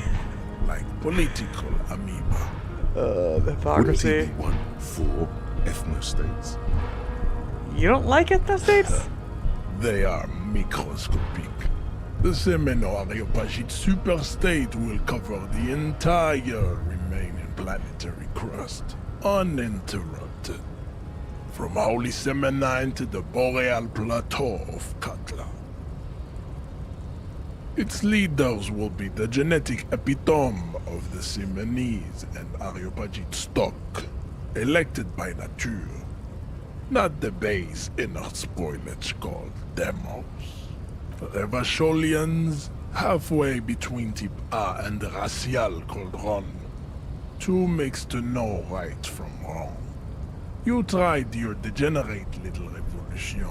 [SPEAKER 14] like political amoeba.
[SPEAKER 1] The
[SPEAKER 3] Wouldn't
[SPEAKER 1] hypocrisy.
[SPEAKER 3] he be one for ethnostates?
[SPEAKER 1] You don't like ethnostates?
[SPEAKER 14] They are microscopic. The Semeno-Areopagite superstate will cover the entire remaining planetary crust, uninterrupted. From Holy Semenine to the Boreal Plateau of Katla. Its leaders will be the genetic epitome of the Simonese and Areopagite stock, elected by nature, not the base inner spoilage called demos. The Vacholians, halfway between Type A and the racial cauldron. Two makes to know right from wrong. You tried your degenerate little revolution,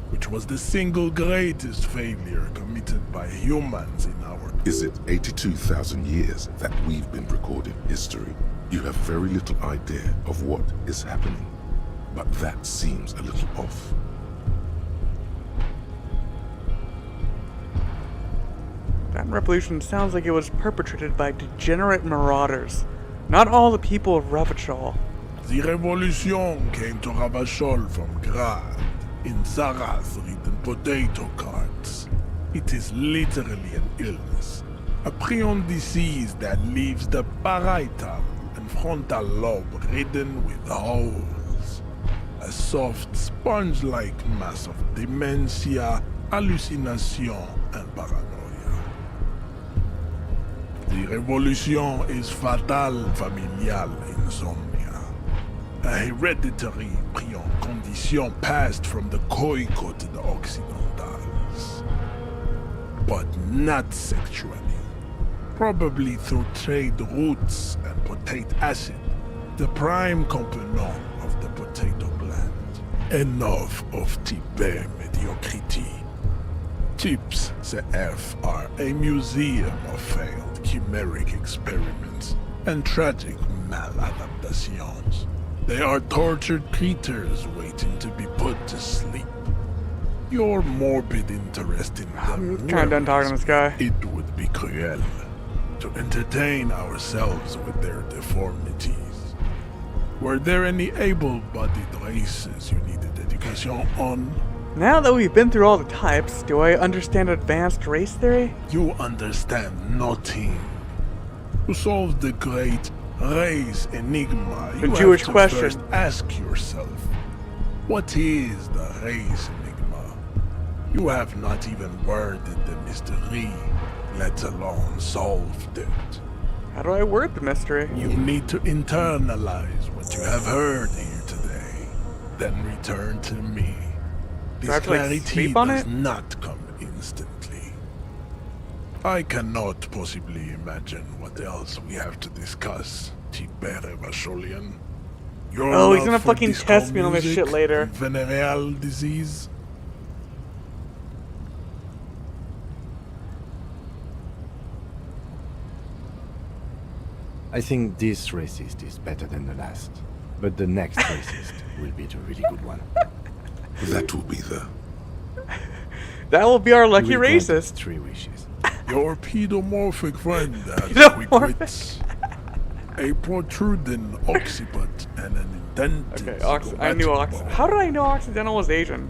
[SPEAKER 14] which was the single greatest failure committed by humans in our...
[SPEAKER 3] Is it 82,000 years that we've been recording history? You have very little idea of what is happening, but that seems a little off.
[SPEAKER 1] That revolution sounds like it was perpetrated by degenerate marauders. Not all the people of Ravachol.
[SPEAKER 14] The revolution came to Ravachol from Grad, in Sarah's written potato carts. It is literally an illness, a prion disease that leaves the parietal and frontal lobe ridden with holes. A soft, sponge-like mass of dementia, hallucination, and paranoia. The revolution is fatal familial insomnia, a hereditary prion condition passed from the coico to the occidentals, but not sexually. Probably through trade routes and potate acid, the prime component of the potato plant. Enough of type mediocrity. Tips CF are a museum of failed chimeric experiments and tragic maladaptations. They are tortured creatures waiting to be put to sleep. Your morbid interest in them...
[SPEAKER 1] I'm kinda done talking to this guy.
[SPEAKER 14] It would be cruel to entertain ourselves with their deformities. Were there any able-bodied races you needed education on?
[SPEAKER 1] Now that we've been through all the types, do I understand advanced race theory?
[SPEAKER 14] You understand nothing. To solve the great race enigma, you
[SPEAKER 1] Jewish
[SPEAKER 14] have to
[SPEAKER 1] question.
[SPEAKER 14] first ask yourself, what is the race enigma? You have not even worded the mystery, let alone solved it.
[SPEAKER 1] How do I word the mystery?
[SPEAKER 14] You need to internalize what you have heard here today, then return to me.
[SPEAKER 1] Do I have
[SPEAKER 14] This
[SPEAKER 1] to, like,
[SPEAKER 14] clarity
[SPEAKER 1] sleep on
[SPEAKER 14] does
[SPEAKER 1] it?
[SPEAKER 14] not come instantly. I cannot possibly imagine what else we have to discuss, Tibere Vasholian. Your
[SPEAKER 1] Oh, he's
[SPEAKER 14] love
[SPEAKER 1] gonna
[SPEAKER 14] for
[SPEAKER 1] fucking
[SPEAKER 14] disco
[SPEAKER 1] test me on this
[SPEAKER 14] music
[SPEAKER 1] shit later.
[SPEAKER 14] and venereal disease.
[SPEAKER 5] I think this racist is better than the last, but the next racist will be the really good one.
[SPEAKER 3] That will be the...
[SPEAKER 1] That will be our lucky
[SPEAKER 5] You will grant
[SPEAKER 1] racist.
[SPEAKER 5] 3 wishes.
[SPEAKER 14] Your pedomorphic friend has quick
[SPEAKER 1] Pedomorphic.
[SPEAKER 14] wits, a protruding occiput, and an indented
[SPEAKER 1] Okay, I knew
[SPEAKER 14] zygomatic
[SPEAKER 1] How did I know Occidental was Asian?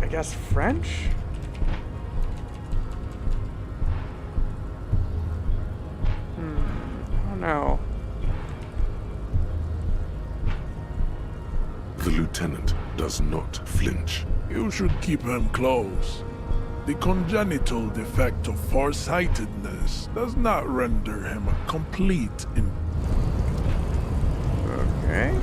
[SPEAKER 1] I guess French? I don't know.
[SPEAKER 3] The lieutenant does not flinch.
[SPEAKER 14] You should keep him close. The congenital defect of farsightedness does not render him a complete
[SPEAKER 1] Okay.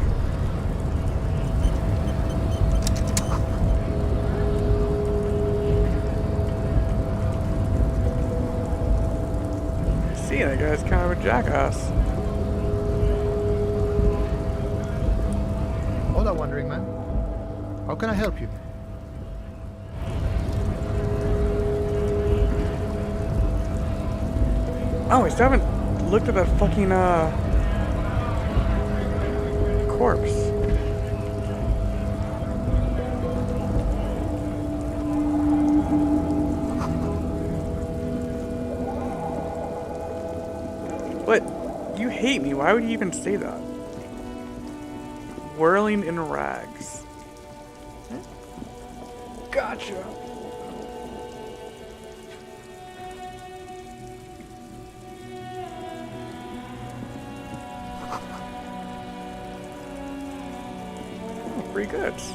[SPEAKER 1] See, that guy's kind of a jackass.
[SPEAKER 13] Hold on, wandering man. How can I help you?
[SPEAKER 1] Oh, I still haven't looked at that fucking, corpse. What? You hate me. Why would you even say that? Whirling in rags. Gotcha. free goods.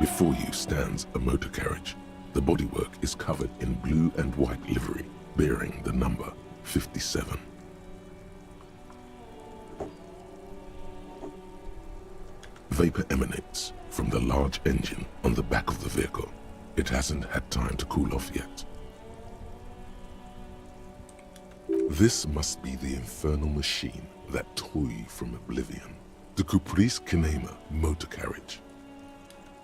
[SPEAKER 3] Before you stands a motor carriage. The bodywork is covered in blue and white livery, bearing the number 57. Vapor emanates from the large engine on the back of the vehicle. It hasn't had time to cool off yet. This must be the infernal machine that tore you from oblivion. The Caprice Kinema motor carriage.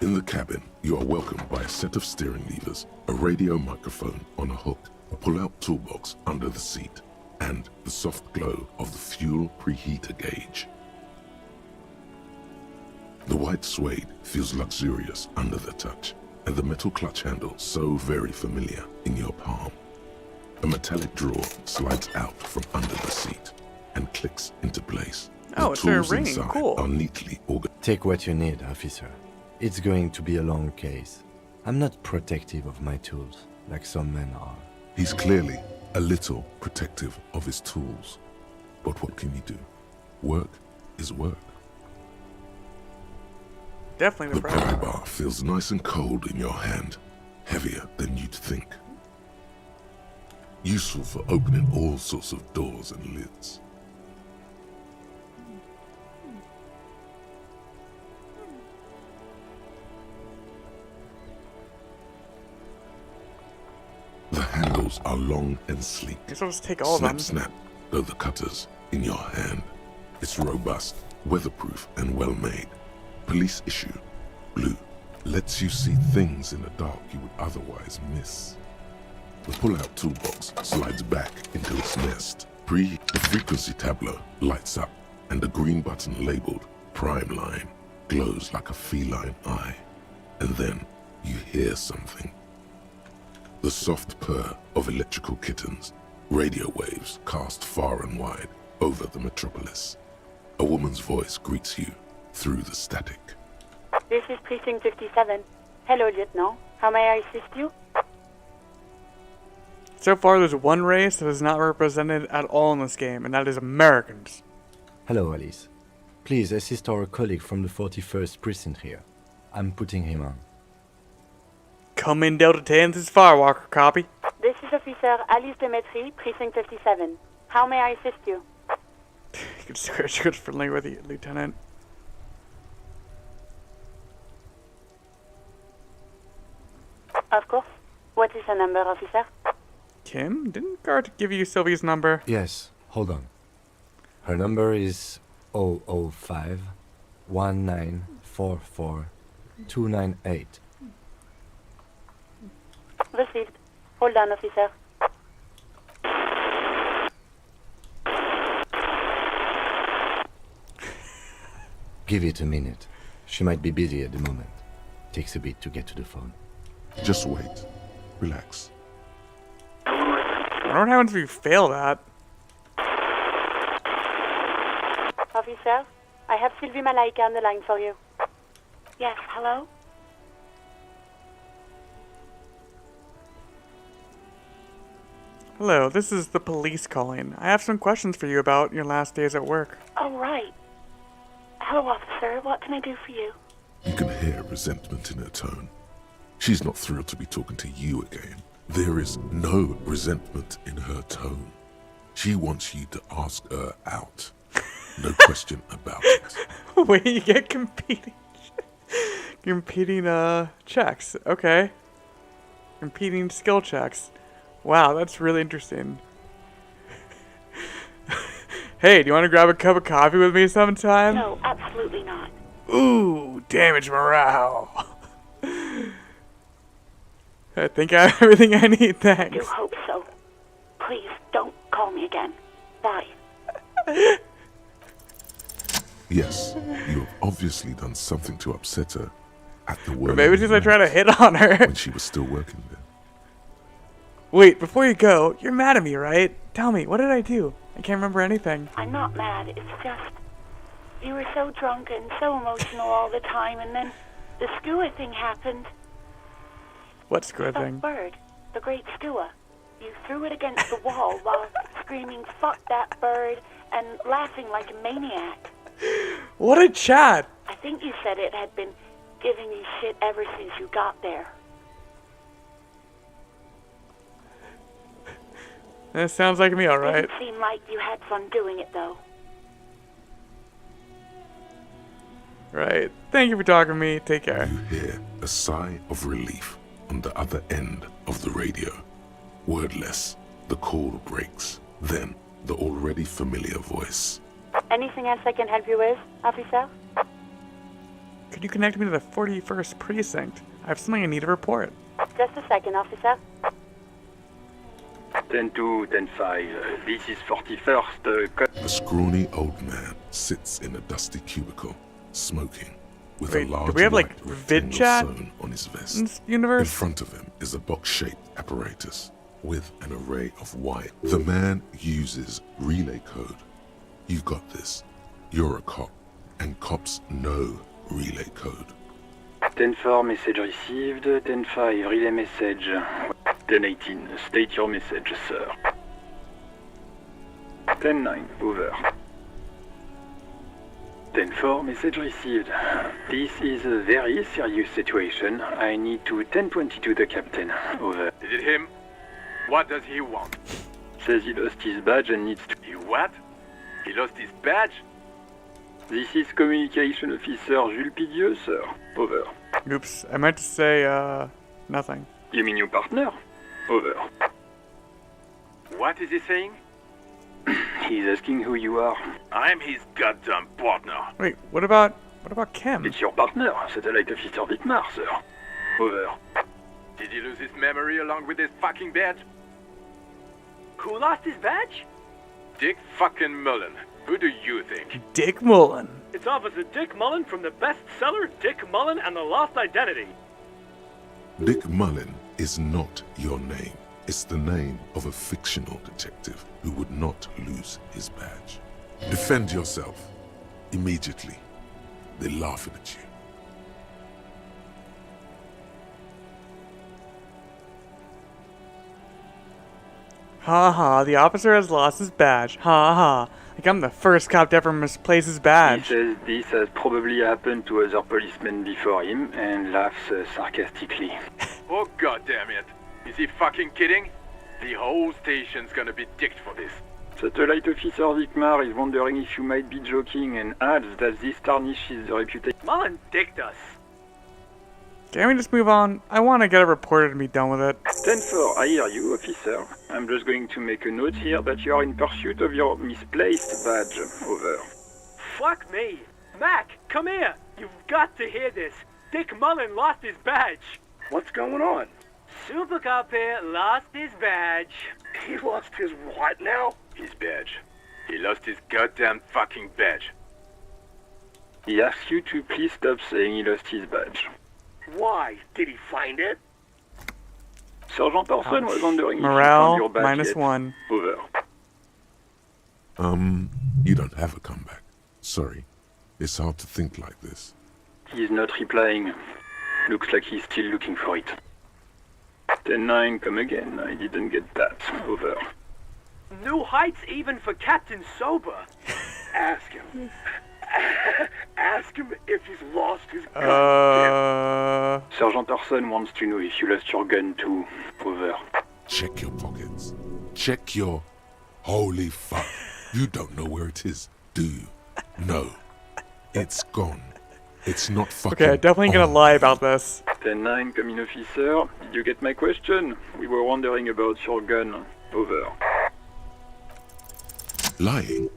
[SPEAKER 3] In the cabin, you are welcomed by a set of steering levers, a radio microphone on a hook, a pull-out toolbox under the seat, and the soft glow of the fuel preheater gauge. The white suede feels luxurious under the touch, and the metal clutch handle so very familiar in your palm. A metallic drawer slides out from under the seat and clicks into place.
[SPEAKER 1] Oh,
[SPEAKER 3] the
[SPEAKER 1] it's a
[SPEAKER 3] tools
[SPEAKER 1] ring.
[SPEAKER 3] inside
[SPEAKER 1] Cool.
[SPEAKER 3] are neatly organized.
[SPEAKER 5] Take what you need, officer. It's going to be a long case. I'm not protective of my tools, like some men are.
[SPEAKER 3] He's clearly a little protective of his tools. But what can you do? Work is work.
[SPEAKER 1] Definitely
[SPEAKER 3] The
[SPEAKER 1] the
[SPEAKER 3] pry
[SPEAKER 1] pry
[SPEAKER 3] bar feels nice and cold in your hand, heavier than you'd think. Useful for opening all sorts of doors and lids. The handles are long and sleek.
[SPEAKER 1] You're supposed to take all of them.
[SPEAKER 3] Snap, snap, go the cutters in your hand. It's robust, weatherproof, and well made. Police issue, blue, lets you see things in the dark you would otherwise miss. The pull-out toolbox slides back into its nest. The frequency tableau lights up, and the green button labeled Prime Line glows like a feline eye. And then you hear something. The soft purr of electrical kittens, radio waves cast far and wide over the metropolis. A woman's voice greets you through the static.
[SPEAKER 16] This is Precinct 57. Hello, Lieutenant. How may I assist you?
[SPEAKER 1] So far, there's one race that is not represented at all in this game, and that is Americans.
[SPEAKER 5] Hello, Alice. Please assist our colleague from the 41st precinct here. I'm putting him on.
[SPEAKER 1] Come in, Delta 10, this is Firewalker, copy.
[SPEAKER 16] This is Officer Alice Demetri, Precinct 57. How may I assist you?
[SPEAKER 1] You can swear she was friendly with you, Lieutenant.
[SPEAKER 16] Of course. What is the number, Officer?
[SPEAKER 1] Kim, didn't Guard give you Sylvie's number?
[SPEAKER 5] Yes, hold on. Her number is 005 1944 298.
[SPEAKER 16] Received. Hold on, Officer.
[SPEAKER 5] Give it a minute. She might be busy at the moment. Takes a bit to get to the phone.
[SPEAKER 3] Just wait. Relax.
[SPEAKER 1] I don't know what happens if you fail that.
[SPEAKER 16] Officer, I have Sylvie Malaika on the line for you. Yes, hello?
[SPEAKER 1] Hello, this is the police calling. I have some questions for you about your last days at work.
[SPEAKER 16] Oh, right. Hello, officer. What can I do for you?
[SPEAKER 3] You can hear resentment in her tone. She's not thrilled to be talking to you again. There is no resentment in her tone. She wants you to ask her out. No question about it.
[SPEAKER 1] Wait, you get competing checks. Okay. Competing skill checks. Wow, that's really interesting. Hey, do you want to grab a cup of coffee with me sometime?
[SPEAKER 16] No, absolutely not.
[SPEAKER 1] Ooh, damage morale. I think I have everything I need,
[SPEAKER 16] I
[SPEAKER 1] thanks.
[SPEAKER 16] do hope so. Please, don't call me again. Bye.
[SPEAKER 3] Yes, you have obviously done something to upset her at the work.
[SPEAKER 1] Or maybe she's like trying to hit on her.
[SPEAKER 3] When she was still working there.
[SPEAKER 1] Wait, before you go, you're mad at me, right? Tell me, what did I do? I can't remember anything.
[SPEAKER 16] I'm not mad. It's just you were so drunk and so emotional all the time, and then the skua thing happened.
[SPEAKER 1] What skua
[SPEAKER 16] The
[SPEAKER 1] thing?
[SPEAKER 16] bird, the great skua. You threw it against the wall while screaming, "Fuck that bird," and laughing like a maniac.
[SPEAKER 1] What a chat!
[SPEAKER 16] I think you said it had been giving you shit ever since you got there.
[SPEAKER 1] That sounds like me, alright.
[SPEAKER 16] Didn't seem like you had fun doing it, though.
[SPEAKER 1] Right. Thank you for talking to me. Take care.
[SPEAKER 3] You hear a sigh of relief on the other end of the radio. Wordless, the call breaks. Then, the already familiar voice.
[SPEAKER 16] Anything else I can help you with, officer?
[SPEAKER 1] Could you connect me to the 41st Precinct? I have something I need to report.
[SPEAKER 16] Just a second, officer.
[SPEAKER 17] 10-2, 10-5. This is 41st.
[SPEAKER 3] A scrawny old man sits in a dusty cubicle, smoking, with
[SPEAKER 1] Wait,
[SPEAKER 3] a large
[SPEAKER 1] do we have, like,
[SPEAKER 3] white
[SPEAKER 1] vid
[SPEAKER 3] rectangle
[SPEAKER 1] chat
[SPEAKER 3] sewn on his vest.
[SPEAKER 1] in this universe?
[SPEAKER 3] In front of him is a box-shaped apparatus with an array of wire. The man uses relay code. You got this. You're a cop, and cops know relay code.
[SPEAKER 17] 10-4, message received. 10-5, relay message. 10-18, state your message, sir. 10-9, over. 10-4, message received. This is a very serious situation. I need to 10-22 the captain. Over.
[SPEAKER 18] Is it him? What does he want?
[SPEAKER 17] Says he lost his badge and needs to...
[SPEAKER 18] He what? He lost his badge?
[SPEAKER 17] This is Communication Officer Jules Pidieux, sir. Over.
[SPEAKER 1] Oops, I meant to say, nothing.
[SPEAKER 17] You mean your partner? Over.
[SPEAKER 18] What is he saying?
[SPEAKER 17] He's asking who you are.
[SPEAKER 18] I'm his goddamn partner.
[SPEAKER 1] Wait, what about Kim?
[SPEAKER 17] It's your partner, Satellite Officer Dietmar, sir. Over.
[SPEAKER 18] Did he lose his memory along with his fucking badge?
[SPEAKER 10] Who lost his badge?
[SPEAKER 18] Dick fucking Mullen. Who do you think?
[SPEAKER 1] Dick Mullen.
[SPEAKER 10] It's Officer Dick Mullen from the bestseller Dick Mullen and the Lost Identity.
[SPEAKER 3] Dick Mullen is not your name. It's the name of a fictional detective who would not lose his badge. Defend yourself. Immediately. They're laughing at you.
[SPEAKER 1] Ha ha, the officer has lost his badge. Ha ha. Like I'm the first cop to ever misplace his
[SPEAKER 17] He
[SPEAKER 1] badge.
[SPEAKER 17] says this has probably happened to other policemen before him and laughs sarcastically.
[SPEAKER 18] Oh goddamn it. Is he fucking kidding? The whole station's gonna be dicked for this.
[SPEAKER 17] Satellite Officer Dietmar is wondering if you might be joking and adds that this tarnishes the reputation.
[SPEAKER 10] Mullen dicked us.
[SPEAKER 1] Can we just move on? I want to get it reported and be done with it.
[SPEAKER 17] 10-4, I hear you, officer. I'm just going to make a note here that you are in pursuit of your misplaced badge. Over.
[SPEAKER 10] Fuck me. Mac, come here. You've got to hear this. Dick Mullen lost his badge.
[SPEAKER 18] What's going on?
[SPEAKER 10] Super Cop here lost his badge.
[SPEAKER 18] He lost his what now? His badge. He lost his goddamn fucking badge.
[SPEAKER 17] He asks you to please stop saying he lost his badge.
[SPEAKER 18] Why? Did he find it?
[SPEAKER 17] Sergeant Orson was wondering if you
[SPEAKER 1] Morale
[SPEAKER 17] found your badge yet.
[SPEAKER 1] -1.
[SPEAKER 17] Over.
[SPEAKER 3] You don't have a comeback. Sorry. It's hard to think like this.
[SPEAKER 17] He's not replying. Looks like he's still looking for it. 10-9, come again. I didn't get that. Over.
[SPEAKER 10] New heights even for Captain Sober.
[SPEAKER 18] Ask him. Ask him if he's lost his gun.
[SPEAKER 17] Sergeant Orson wants to know if you lost your gun too. Over.
[SPEAKER 3] Check your pockets. Check your... Holy fuck. You don't know where it is, do you? No. It's gone. It's not fucking...
[SPEAKER 1] Okay, definitely gonna lie about this.
[SPEAKER 17] 10-9, come in, officer. Did you get my question? We were wondering about your gun. Over.
[SPEAKER 3] Lying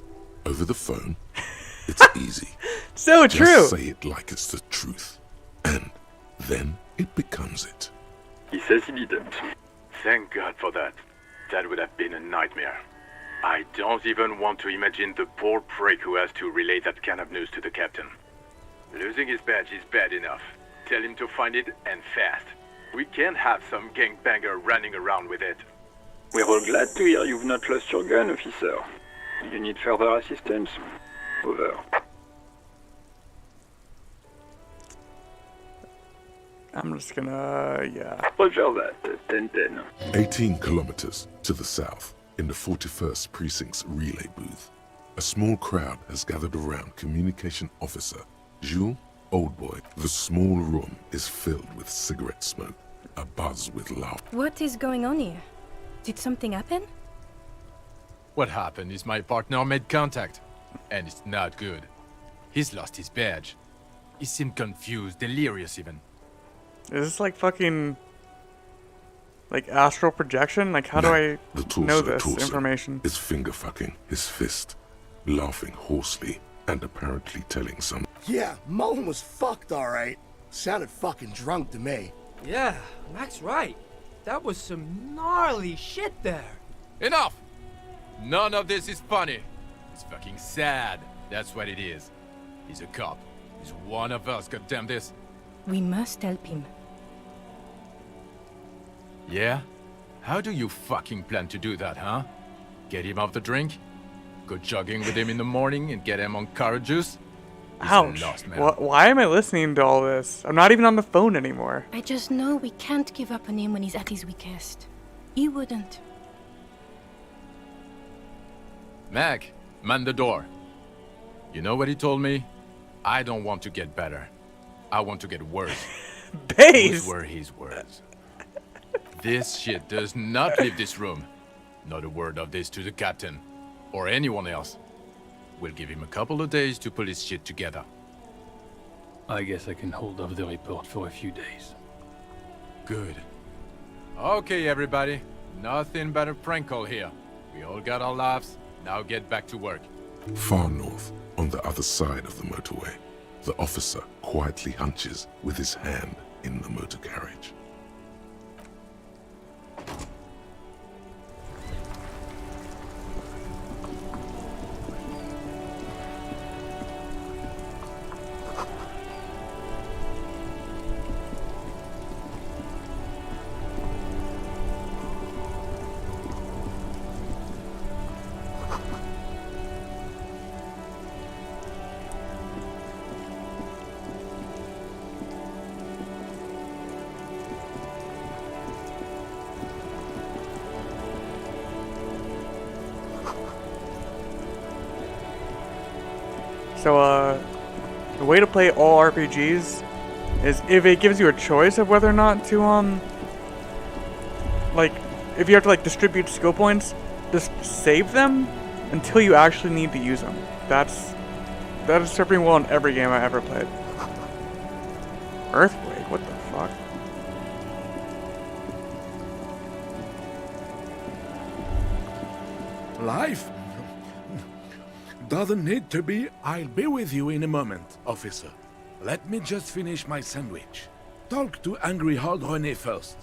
[SPEAKER 3] over the phone? It's easy.
[SPEAKER 1] So
[SPEAKER 3] Just
[SPEAKER 1] true.
[SPEAKER 3] say it like it's the truth. And then it becomes it.
[SPEAKER 17] He says he didn't.
[SPEAKER 18] Thank God for that. That would have been a nightmare. I don't even want to imagine the poor prick who has to relay that kind of news to the captain. Losing his badge is bad enough. Tell him to find it, and fast. We can't have some gangbanger running around with it.
[SPEAKER 17] We're all glad to hear you've not lost your gun, officer. You need further assistance? Over.
[SPEAKER 1] I'm just gonna, yeah.
[SPEAKER 17] Roger that, 10-10.
[SPEAKER 3] 18 kilometers to the south, in the 41st Precinct's relay booth, a small crowd has gathered around Communication Officer Jules Oldboy. The small room is filled with cigarette smoke, abuzz with laughter.
[SPEAKER 19] What is going on here? Did something happen?
[SPEAKER 20] What happened is my partner made contact, and it's not good. He's lost his badge. He seemed confused, delirious even.
[SPEAKER 1] Is this like fucking... like astral projection? Like how do I know this information?
[SPEAKER 3] Is finger fucking his fist, laughing hoarsely and apparently telling some.
[SPEAKER 21] Yeah, Mullen was fucked alright. Sounded fucking drunk to me.
[SPEAKER 10] Yeah, Mac's right. That was some gnarly shit there.
[SPEAKER 20] Enough! None of this is funny. It's fucking sad. That's what it is. He's a cop. He's one of us, goddamn this.
[SPEAKER 19] We must help him.
[SPEAKER 20] Yeah? How do you fucking plan to do that, huh? Get him off the drink? Go jogging with him in the morning and get him on carrot juice? He's
[SPEAKER 1] Ouch.
[SPEAKER 20] lost, man.
[SPEAKER 1] Why am I listening to all this? I'm not even on the phone anymore.
[SPEAKER 19] I just know we can't give up on him when he's at his weakest. He wouldn't.
[SPEAKER 20] Mac, man the door. You know what he told me? I don't want to get better. I want to get worse.
[SPEAKER 1] Those
[SPEAKER 20] were his words. This shit does not leave this room. Not a word of this to the captain. Or anyone else. We'll give him a couple of days to pull his shit together.
[SPEAKER 22] I guess I can hold off the report for a few days.
[SPEAKER 20] Good. Okay, everybody. Nothing but a prank call here. We all got our laughs. Now get back to work.
[SPEAKER 3] Far north, on the other side of the motorway, the officer quietly hunches with his hand in the motor carriage.
[SPEAKER 1] So, the way to play all RPGs is if it gives you a choice of whether or not to, like, if you have to, like, distribute skill points, just save them until you actually need to use them. That is serving well in every game I ever played. Earthquake? What the fuck?
[SPEAKER 23] Life doesn't need to be. I'll be with you in a moment, officer. Let me just finish my sandwich. Talk to angry old René first.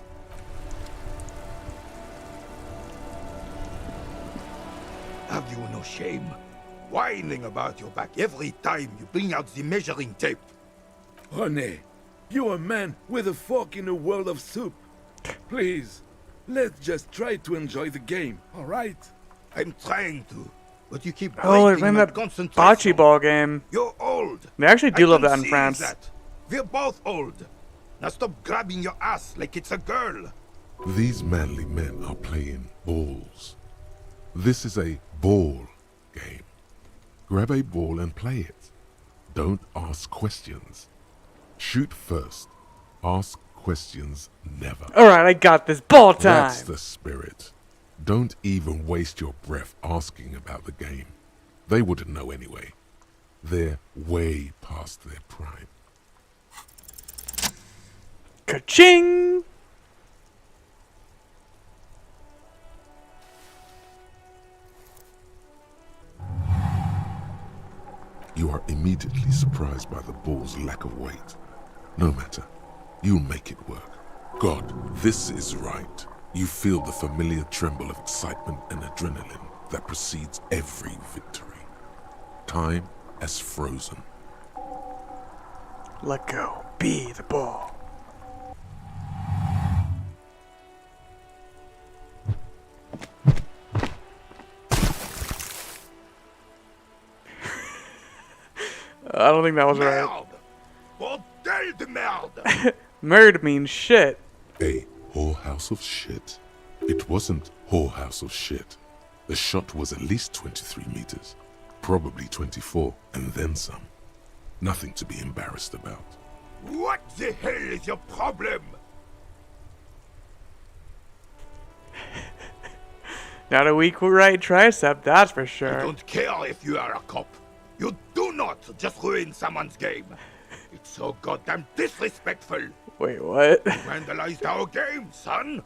[SPEAKER 24] Have you no shame? Whining about your back every time you bring out the measuring tape.
[SPEAKER 23] René, you're a man with a fork in a world of soup. Please, let's just try to enjoy the game, all right?
[SPEAKER 24] I'm trying to, but you keep
[SPEAKER 1] Oh, they're
[SPEAKER 24] breaking
[SPEAKER 1] playing
[SPEAKER 24] my
[SPEAKER 1] that
[SPEAKER 24] concentration.
[SPEAKER 1] bocce ball game.
[SPEAKER 24] You're old.
[SPEAKER 1] They actually do
[SPEAKER 24] I
[SPEAKER 1] love
[SPEAKER 24] can
[SPEAKER 1] that in
[SPEAKER 24] see
[SPEAKER 1] France.
[SPEAKER 24] that. We're both old. Now stop grabbing your ass like it's a girl.
[SPEAKER 3] These manly men are playing balls. This is a ball game. Grab a ball and play it. Don't ask questions. Shoot first. Ask questions never.
[SPEAKER 1] Alright, I got this. Ball time!
[SPEAKER 3] That's the spirit. Don't even waste your breath asking about the game. They wouldn't know anyway. They're way past their prime.
[SPEAKER 1] Ka-ching!
[SPEAKER 3] You are immediately surprised by the ball's lack of weight. No matter, you'll make it work. God, this is right. You feel the familiar tremble of excitement and adrenaline that precedes every victory. Time has frozen.
[SPEAKER 1] Let go. Be the ball. I don't think that was right.
[SPEAKER 24] Merde! Bordel de merde!
[SPEAKER 1] Murd means shit.
[SPEAKER 3] A whorehouse of shit. It wasn't whorehouse of shit. The shot was at least 23 meters. Probably 24, and then some. Nothing to be embarrassed about.
[SPEAKER 24] What the hell is your problem?
[SPEAKER 1] Not a weak right tricep, that's for sure.
[SPEAKER 24] I don't care if you are a cop. You do not just ruin someone's game. It's so goddamn disrespectful.
[SPEAKER 1] Wait, what?
[SPEAKER 24] You vandalized our game, son.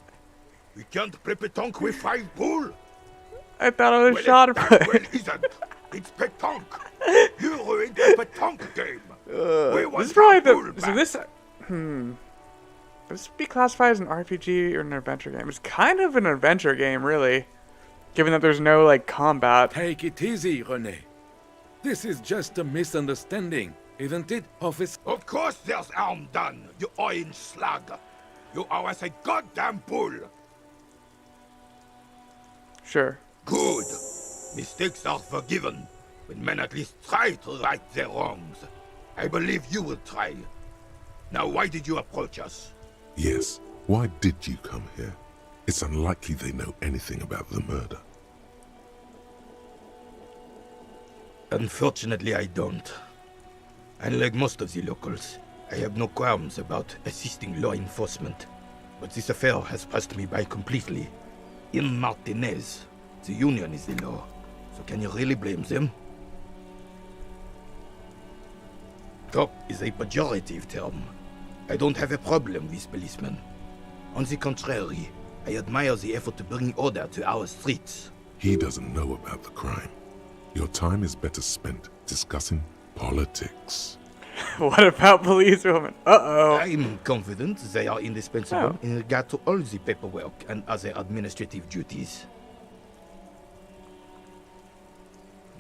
[SPEAKER 24] We can't play petanque with 5 pool.
[SPEAKER 1] I thought it was shot put.
[SPEAKER 24] Well, isn't. It's petanque. You ruined the petanque game.
[SPEAKER 1] This is probably the... So this... This would be classified as an RPG or an adventure game. It's kind of an adventure game, really. Given that there's no, like, combat.
[SPEAKER 23] Take it easy, René. This is just a misunderstanding, isn't it, officer?
[SPEAKER 24] Of course there's harm done, you orange slug. You are as a goddamn bull.
[SPEAKER 1] Sure.
[SPEAKER 24] Good. Mistakes are forgiven when men at least try to right their wrongs. I believe you will try. Now, why did you approach us?
[SPEAKER 3] Yes, why did you come here? It's unlikely they know anything about the murder.
[SPEAKER 24] Unfortunately, I don't. Unlike most of the locals, I have no qualms about assisting law enforcement. But this affair has passed me by completely. In Martinez, the union is the law. So can you really blame them? Cop is a pejorative term. I don't have a problem with policemen. On the contrary, I admire the effort to bring order to our streets.
[SPEAKER 3] He doesn't know about the crime. Your time is better spent discussing politics.
[SPEAKER 1] What about policewomen? Uh-oh.
[SPEAKER 24] I'm confident they are indispensable in regard to all the paperwork and other administrative duties.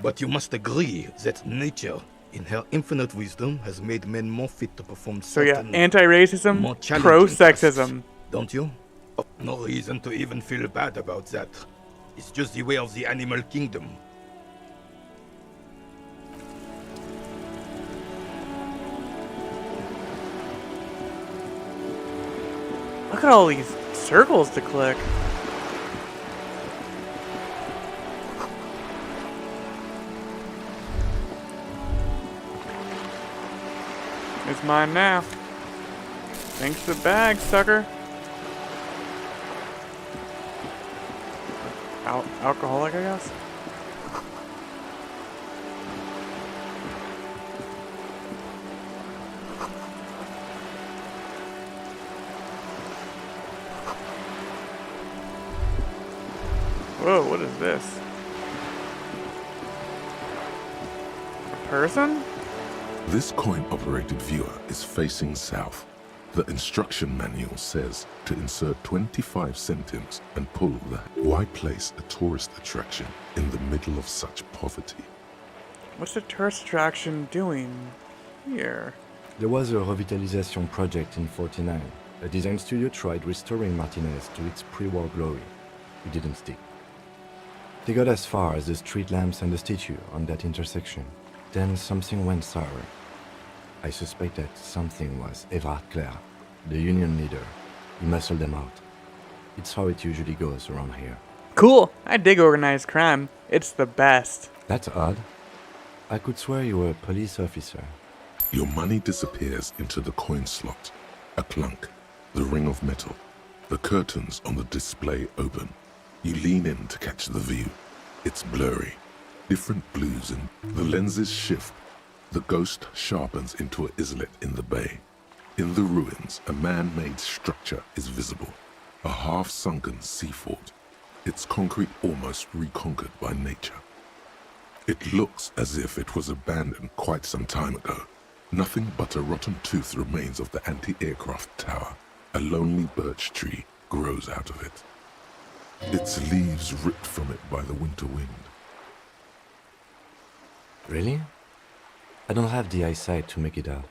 [SPEAKER 24] But you must agree that nature, in her infinite wisdom, has made men more fit to perform
[SPEAKER 1] So yeah,
[SPEAKER 24] certain
[SPEAKER 1] anti-racism,
[SPEAKER 24] more challenging
[SPEAKER 1] pro-sexism.
[SPEAKER 24] tasks, don't you? Oh, no reason to even feel bad about that. It's just the way of the animal kingdom.
[SPEAKER 1] Look at all these circles to click. It's mine now. Thanks to the bag, sucker. Alcoholic, I guess? Whoa, what is this? A person?
[SPEAKER 3] This coin-operated viewer is facing south. The instruction manual says to insert 25 centimes and pull the... Why place a tourist attraction in the middle of such poverty?
[SPEAKER 1] What's the tourist attraction doing here?
[SPEAKER 5] There was a revitalization project in 49. A design studio tried restoring Martinez to its pre-war glory. It didn't stick. They got as far as the street lamps and the statue on that intersection. Then something went sour. I suspect that something was Everard Clare, the union leader. He muscled them out. It's how it usually goes around here.
[SPEAKER 1] Cool. I dig organized crime. It's the best.
[SPEAKER 5] That's odd. I could swear you were a police officer.
[SPEAKER 3] Your money disappears into the coin slot. A clunk. The ring of metal. The curtains on the display open. You lean in to catch the view. It's blurry. Different blues and the lenses shift. The ghost sharpens into an islet in the bay. In the ruins, a man-made structure is visible. A half-sunken sea fort. Its concrete almost reconquered by nature. It looks as if it was abandoned quite some time ago. Nothing but a rotten tooth remains of the anti-aircraft tower. A lonely birch tree grows out of it. Its leaves ripped from it by the winter wind.
[SPEAKER 5] Really? I don't have the eyesight to make it out.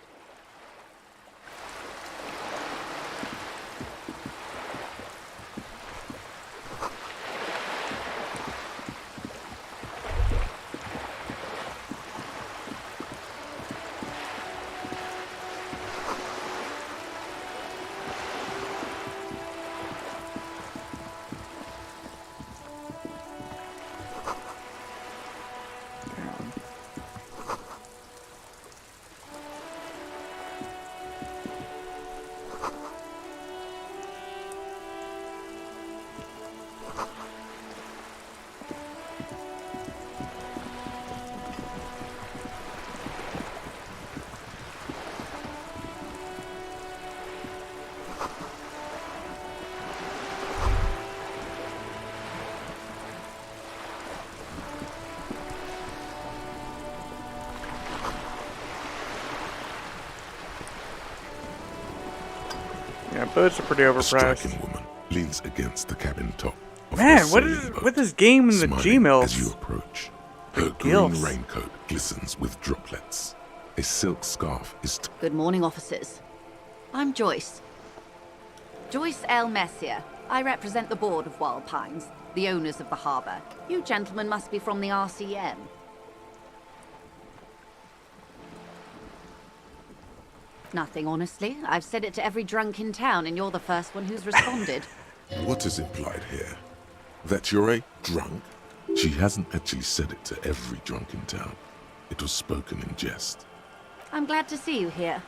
[SPEAKER 1] Yeah, boats are pretty
[SPEAKER 3] A
[SPEAKER 1] overpriced.
[SPEAKER 3] striking woman leans against the cabin top. Of
[SPEAKER 1] Man,
[SPEAKER 3] her
[SPEAKER 1] what
[SPEAKER 3] sailing
[SPEAKER 1] is
[SPEAKER 3] boat,
[SPEAKER 1] with this game and the
[SPEAKER 3] smiling
[SPEAKER 1] G-mills?
[SPEAKER 3] as you approach. Her
[SPEAKER 1] The
[SPEAKER 3] green
[SPEAKER 1] gilfs.
[SPEAKER 3] raincoat glistens with droplets. A silk scarf is
[SPEAKER 2] Good morning, officers. I'm Joyce. Joyce L. Messier. I represent the board of Wild Pines, the owners of the harbour. You gentlemen must be from the RCM. Nothing, honestly. I've said it to every drunk in town, and you're the first one who's responded.
[SPEAKER 3] What is implied here? That you're a drunk? She hasn't actually said it to every drunk in town. It was spoken in jest.
[SPEAKER 2] I'm glad to see you here.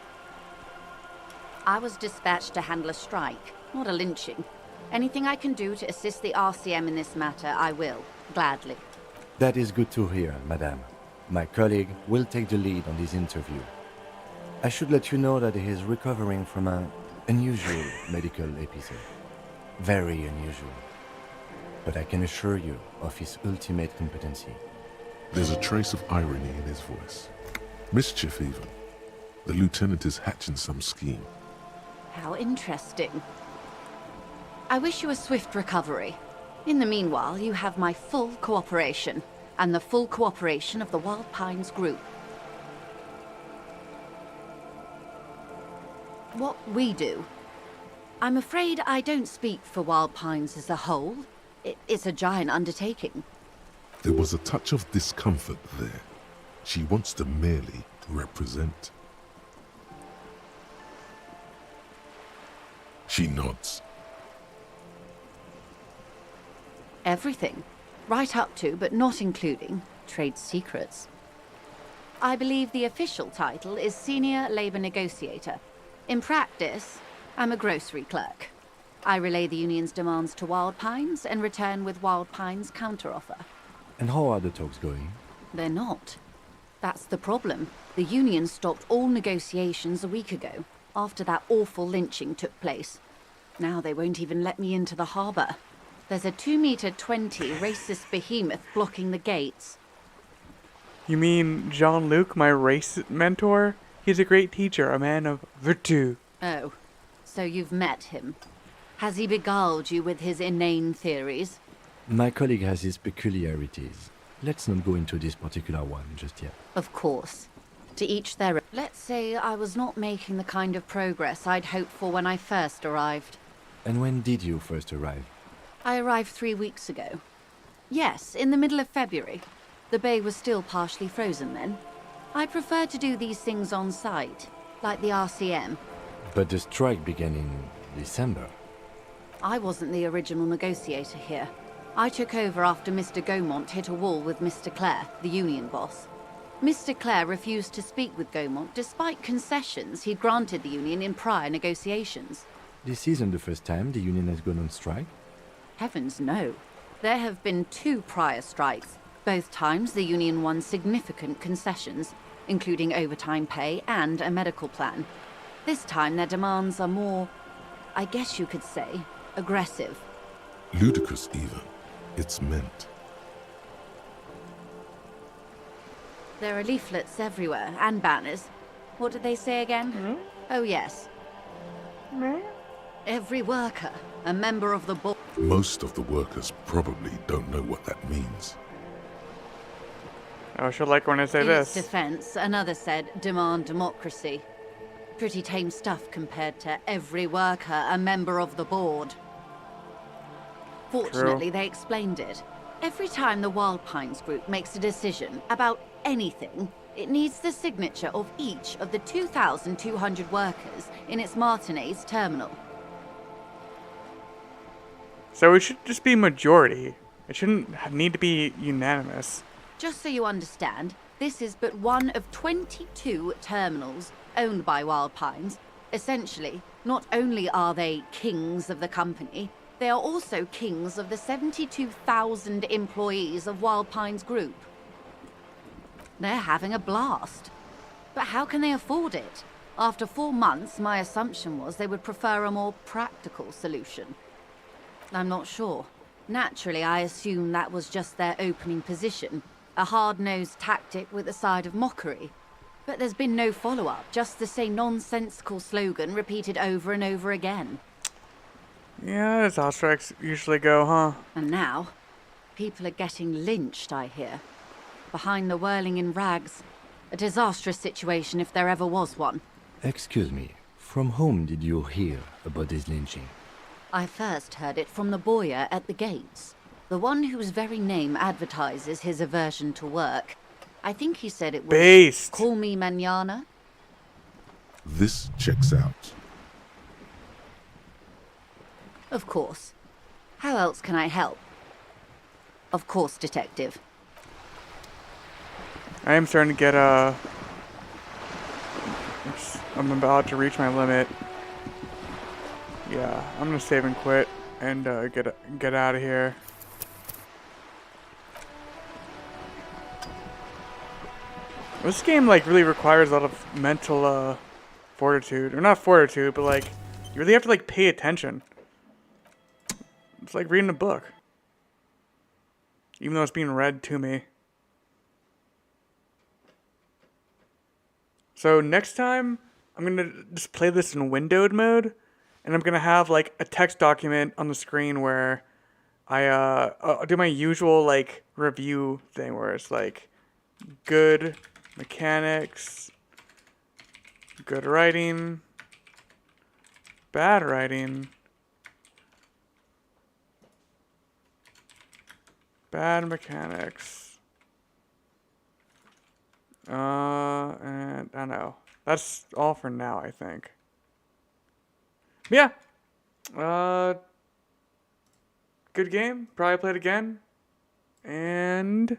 [SPEAKER 2] I was dispatched to handle a strike, not a lynching. Anything I can do to assist the RCM in this matter, I will, gladly.
[SPEAKER 5] That is good to hear, madame. My colleague will take the lead on this interview. I should let you know that he is recovering from an unusual medical episode. Very unusual. But I can assure you of his ultimate competency.
[SPEAKER 3] There's a trace of irony in his voice. Mischief, even. The lieutenant is hatching some scheme.
[SPEAKER 2] How interesting. I wish you a swift recovery. In the meanwhile, you have my full cooperation, and the full cooperation of the Wild Pines Group. What we do. I'm afraid I don't speak for Wild Pines as a whole. It's a giant undertaking.
[SPEAKER 3] There was a touch of discomfort there. She wants to merely represent. She nods.
[SPEAKER 2] Everything. Right up to, but not including, trade secrets. I believe the official title is Senior Labor Negotiator. In practice, I'm a grocery clerk. I relay the union's demands to Wild Pines and return with Wild Pines' counteroffer.
[SPEAKER 5] And how are the talks going?
[SPEAKER 2] They're not. That's the problem. The union stopped all negotiations a week ago, after that awful lynching took place. Now they won't even let me into the harbour. There's a 2-meter 20 racist behemoth blocking the gates.
[SPEAKER 1] You mean Jean-Luc, my race mentor? He's a great teacher, a man of virtue.
[SPEAKER 2] Oh, so you've met him. Has he beguiled you with his inane theories?
[SPEAKER 5] My colleague has his peculiarities. Let's not go into this particular one just yet.
[SPEAKER 2] Of course. To each their own. Let's say I was not making the kind of progress I'd hoped for when I first arrived.
[SPEAKER 5] And when did you first arrive?
[SPEAKER 2] I arrived 3 weeks ago. Yes, in the middle of February. The bay was still partially frozen then. I prefer to do these things on site, like the RCM.
[SPEAKER 5] But the strike began in December.
[SPEAKER 2] I wasn't the original negotiator here. I took over after Mr. Gaumont hit a wall with Mr. Clare, the union boss. Mr. Clare refused to speak with Gaumont despite concessions he'd granted the union in prior negotiations.
[SPEAKER 5] This isn't the first time the union has gone on strike.
[SPEAKER 2] Heavens no. There have been 2 prior strikes. Both times the union won significant concessions, including overtime pay and a medical plan. This time their demands are more, I guess you could say, aggressive.
[SPEAKER 3] Ludicrous even. It's meant.
[SPEAKER 2] There are leaflets everywhere, and banners. What did they say again? Oh yes. Every worker, a member of the board.
[SPEAKER 3] Most of the workers probably don't know what that means.
[SPEAKER 1] Oh, she'll like when I say
[SPEAKER 2] In
[SPEAKER 1] this.
[SPEAKER 2] its defense, another said, demand democracy. Pretty tame stuff compared to every worker, a member of the board. Fortunately, they explained it. Every time the Wild Pines Group makes a decision about anything, it needs the signature of each of the 2,200 workers in its Martinez terminal.
[SPEAKER 1] So it should just be majority. It shouldn't need to be unanimous.
[SPEAKER 2] Just so you understand, this is but one of 22 terminals owned by Wild Pines. Essentially, not only are they kings of the company, they are also kings of the 72,000 employees of Wild Pines Group. They're having a blast. But how can they afford it? After 4 months, my assumption was they would prefer a more practical solution. I'm not sure. Naturally, I assumed that was just their opening position, a hard-nosed tactic with a side of mockery. But there's been no follow-up, just the same nonsensical slogan repeated over and over again.
[SPEAKER 1] Yeah, that's how strikes usually go, huh?
[SPEAKER 2] And now, people are getting lynched, I hear. Behind the whirling in rags. A disastrous situation if there ever was one.
[SPEAKER 5] Excuse me, from whom did you hear about this lynching?
[SPEAKER 2] I first heard it from the bowyer at the gates. The one whose very name advertises his aversion to work. I think he said it was...
[SPEAKER 1] Based.
[SPEAKER 2] Call me mañana.
[SPEAKER 3] This checks out.
[SPEAKER 2] Of course. How else can I help? Of course, detective.
[SPEAKER 1] I am starting to get, I'm about to reach my limit. Yeah, I'm gonna save and quit and get out of here. This game like really requires a lot of mental fortitude, or not fortitude, but like you really have to like pay attention. It's like reading a book, even though it's being read to me. So next time, I'm gonna just play this in windowed mode, and I'm gonna have like a text document on the screen where I'll do my usual like review thing where it's like good mechanics, good writing, bad writing, bad mechanics. And I don't know. That's all for now, I think. Yeah. Good game. Probably play it again. And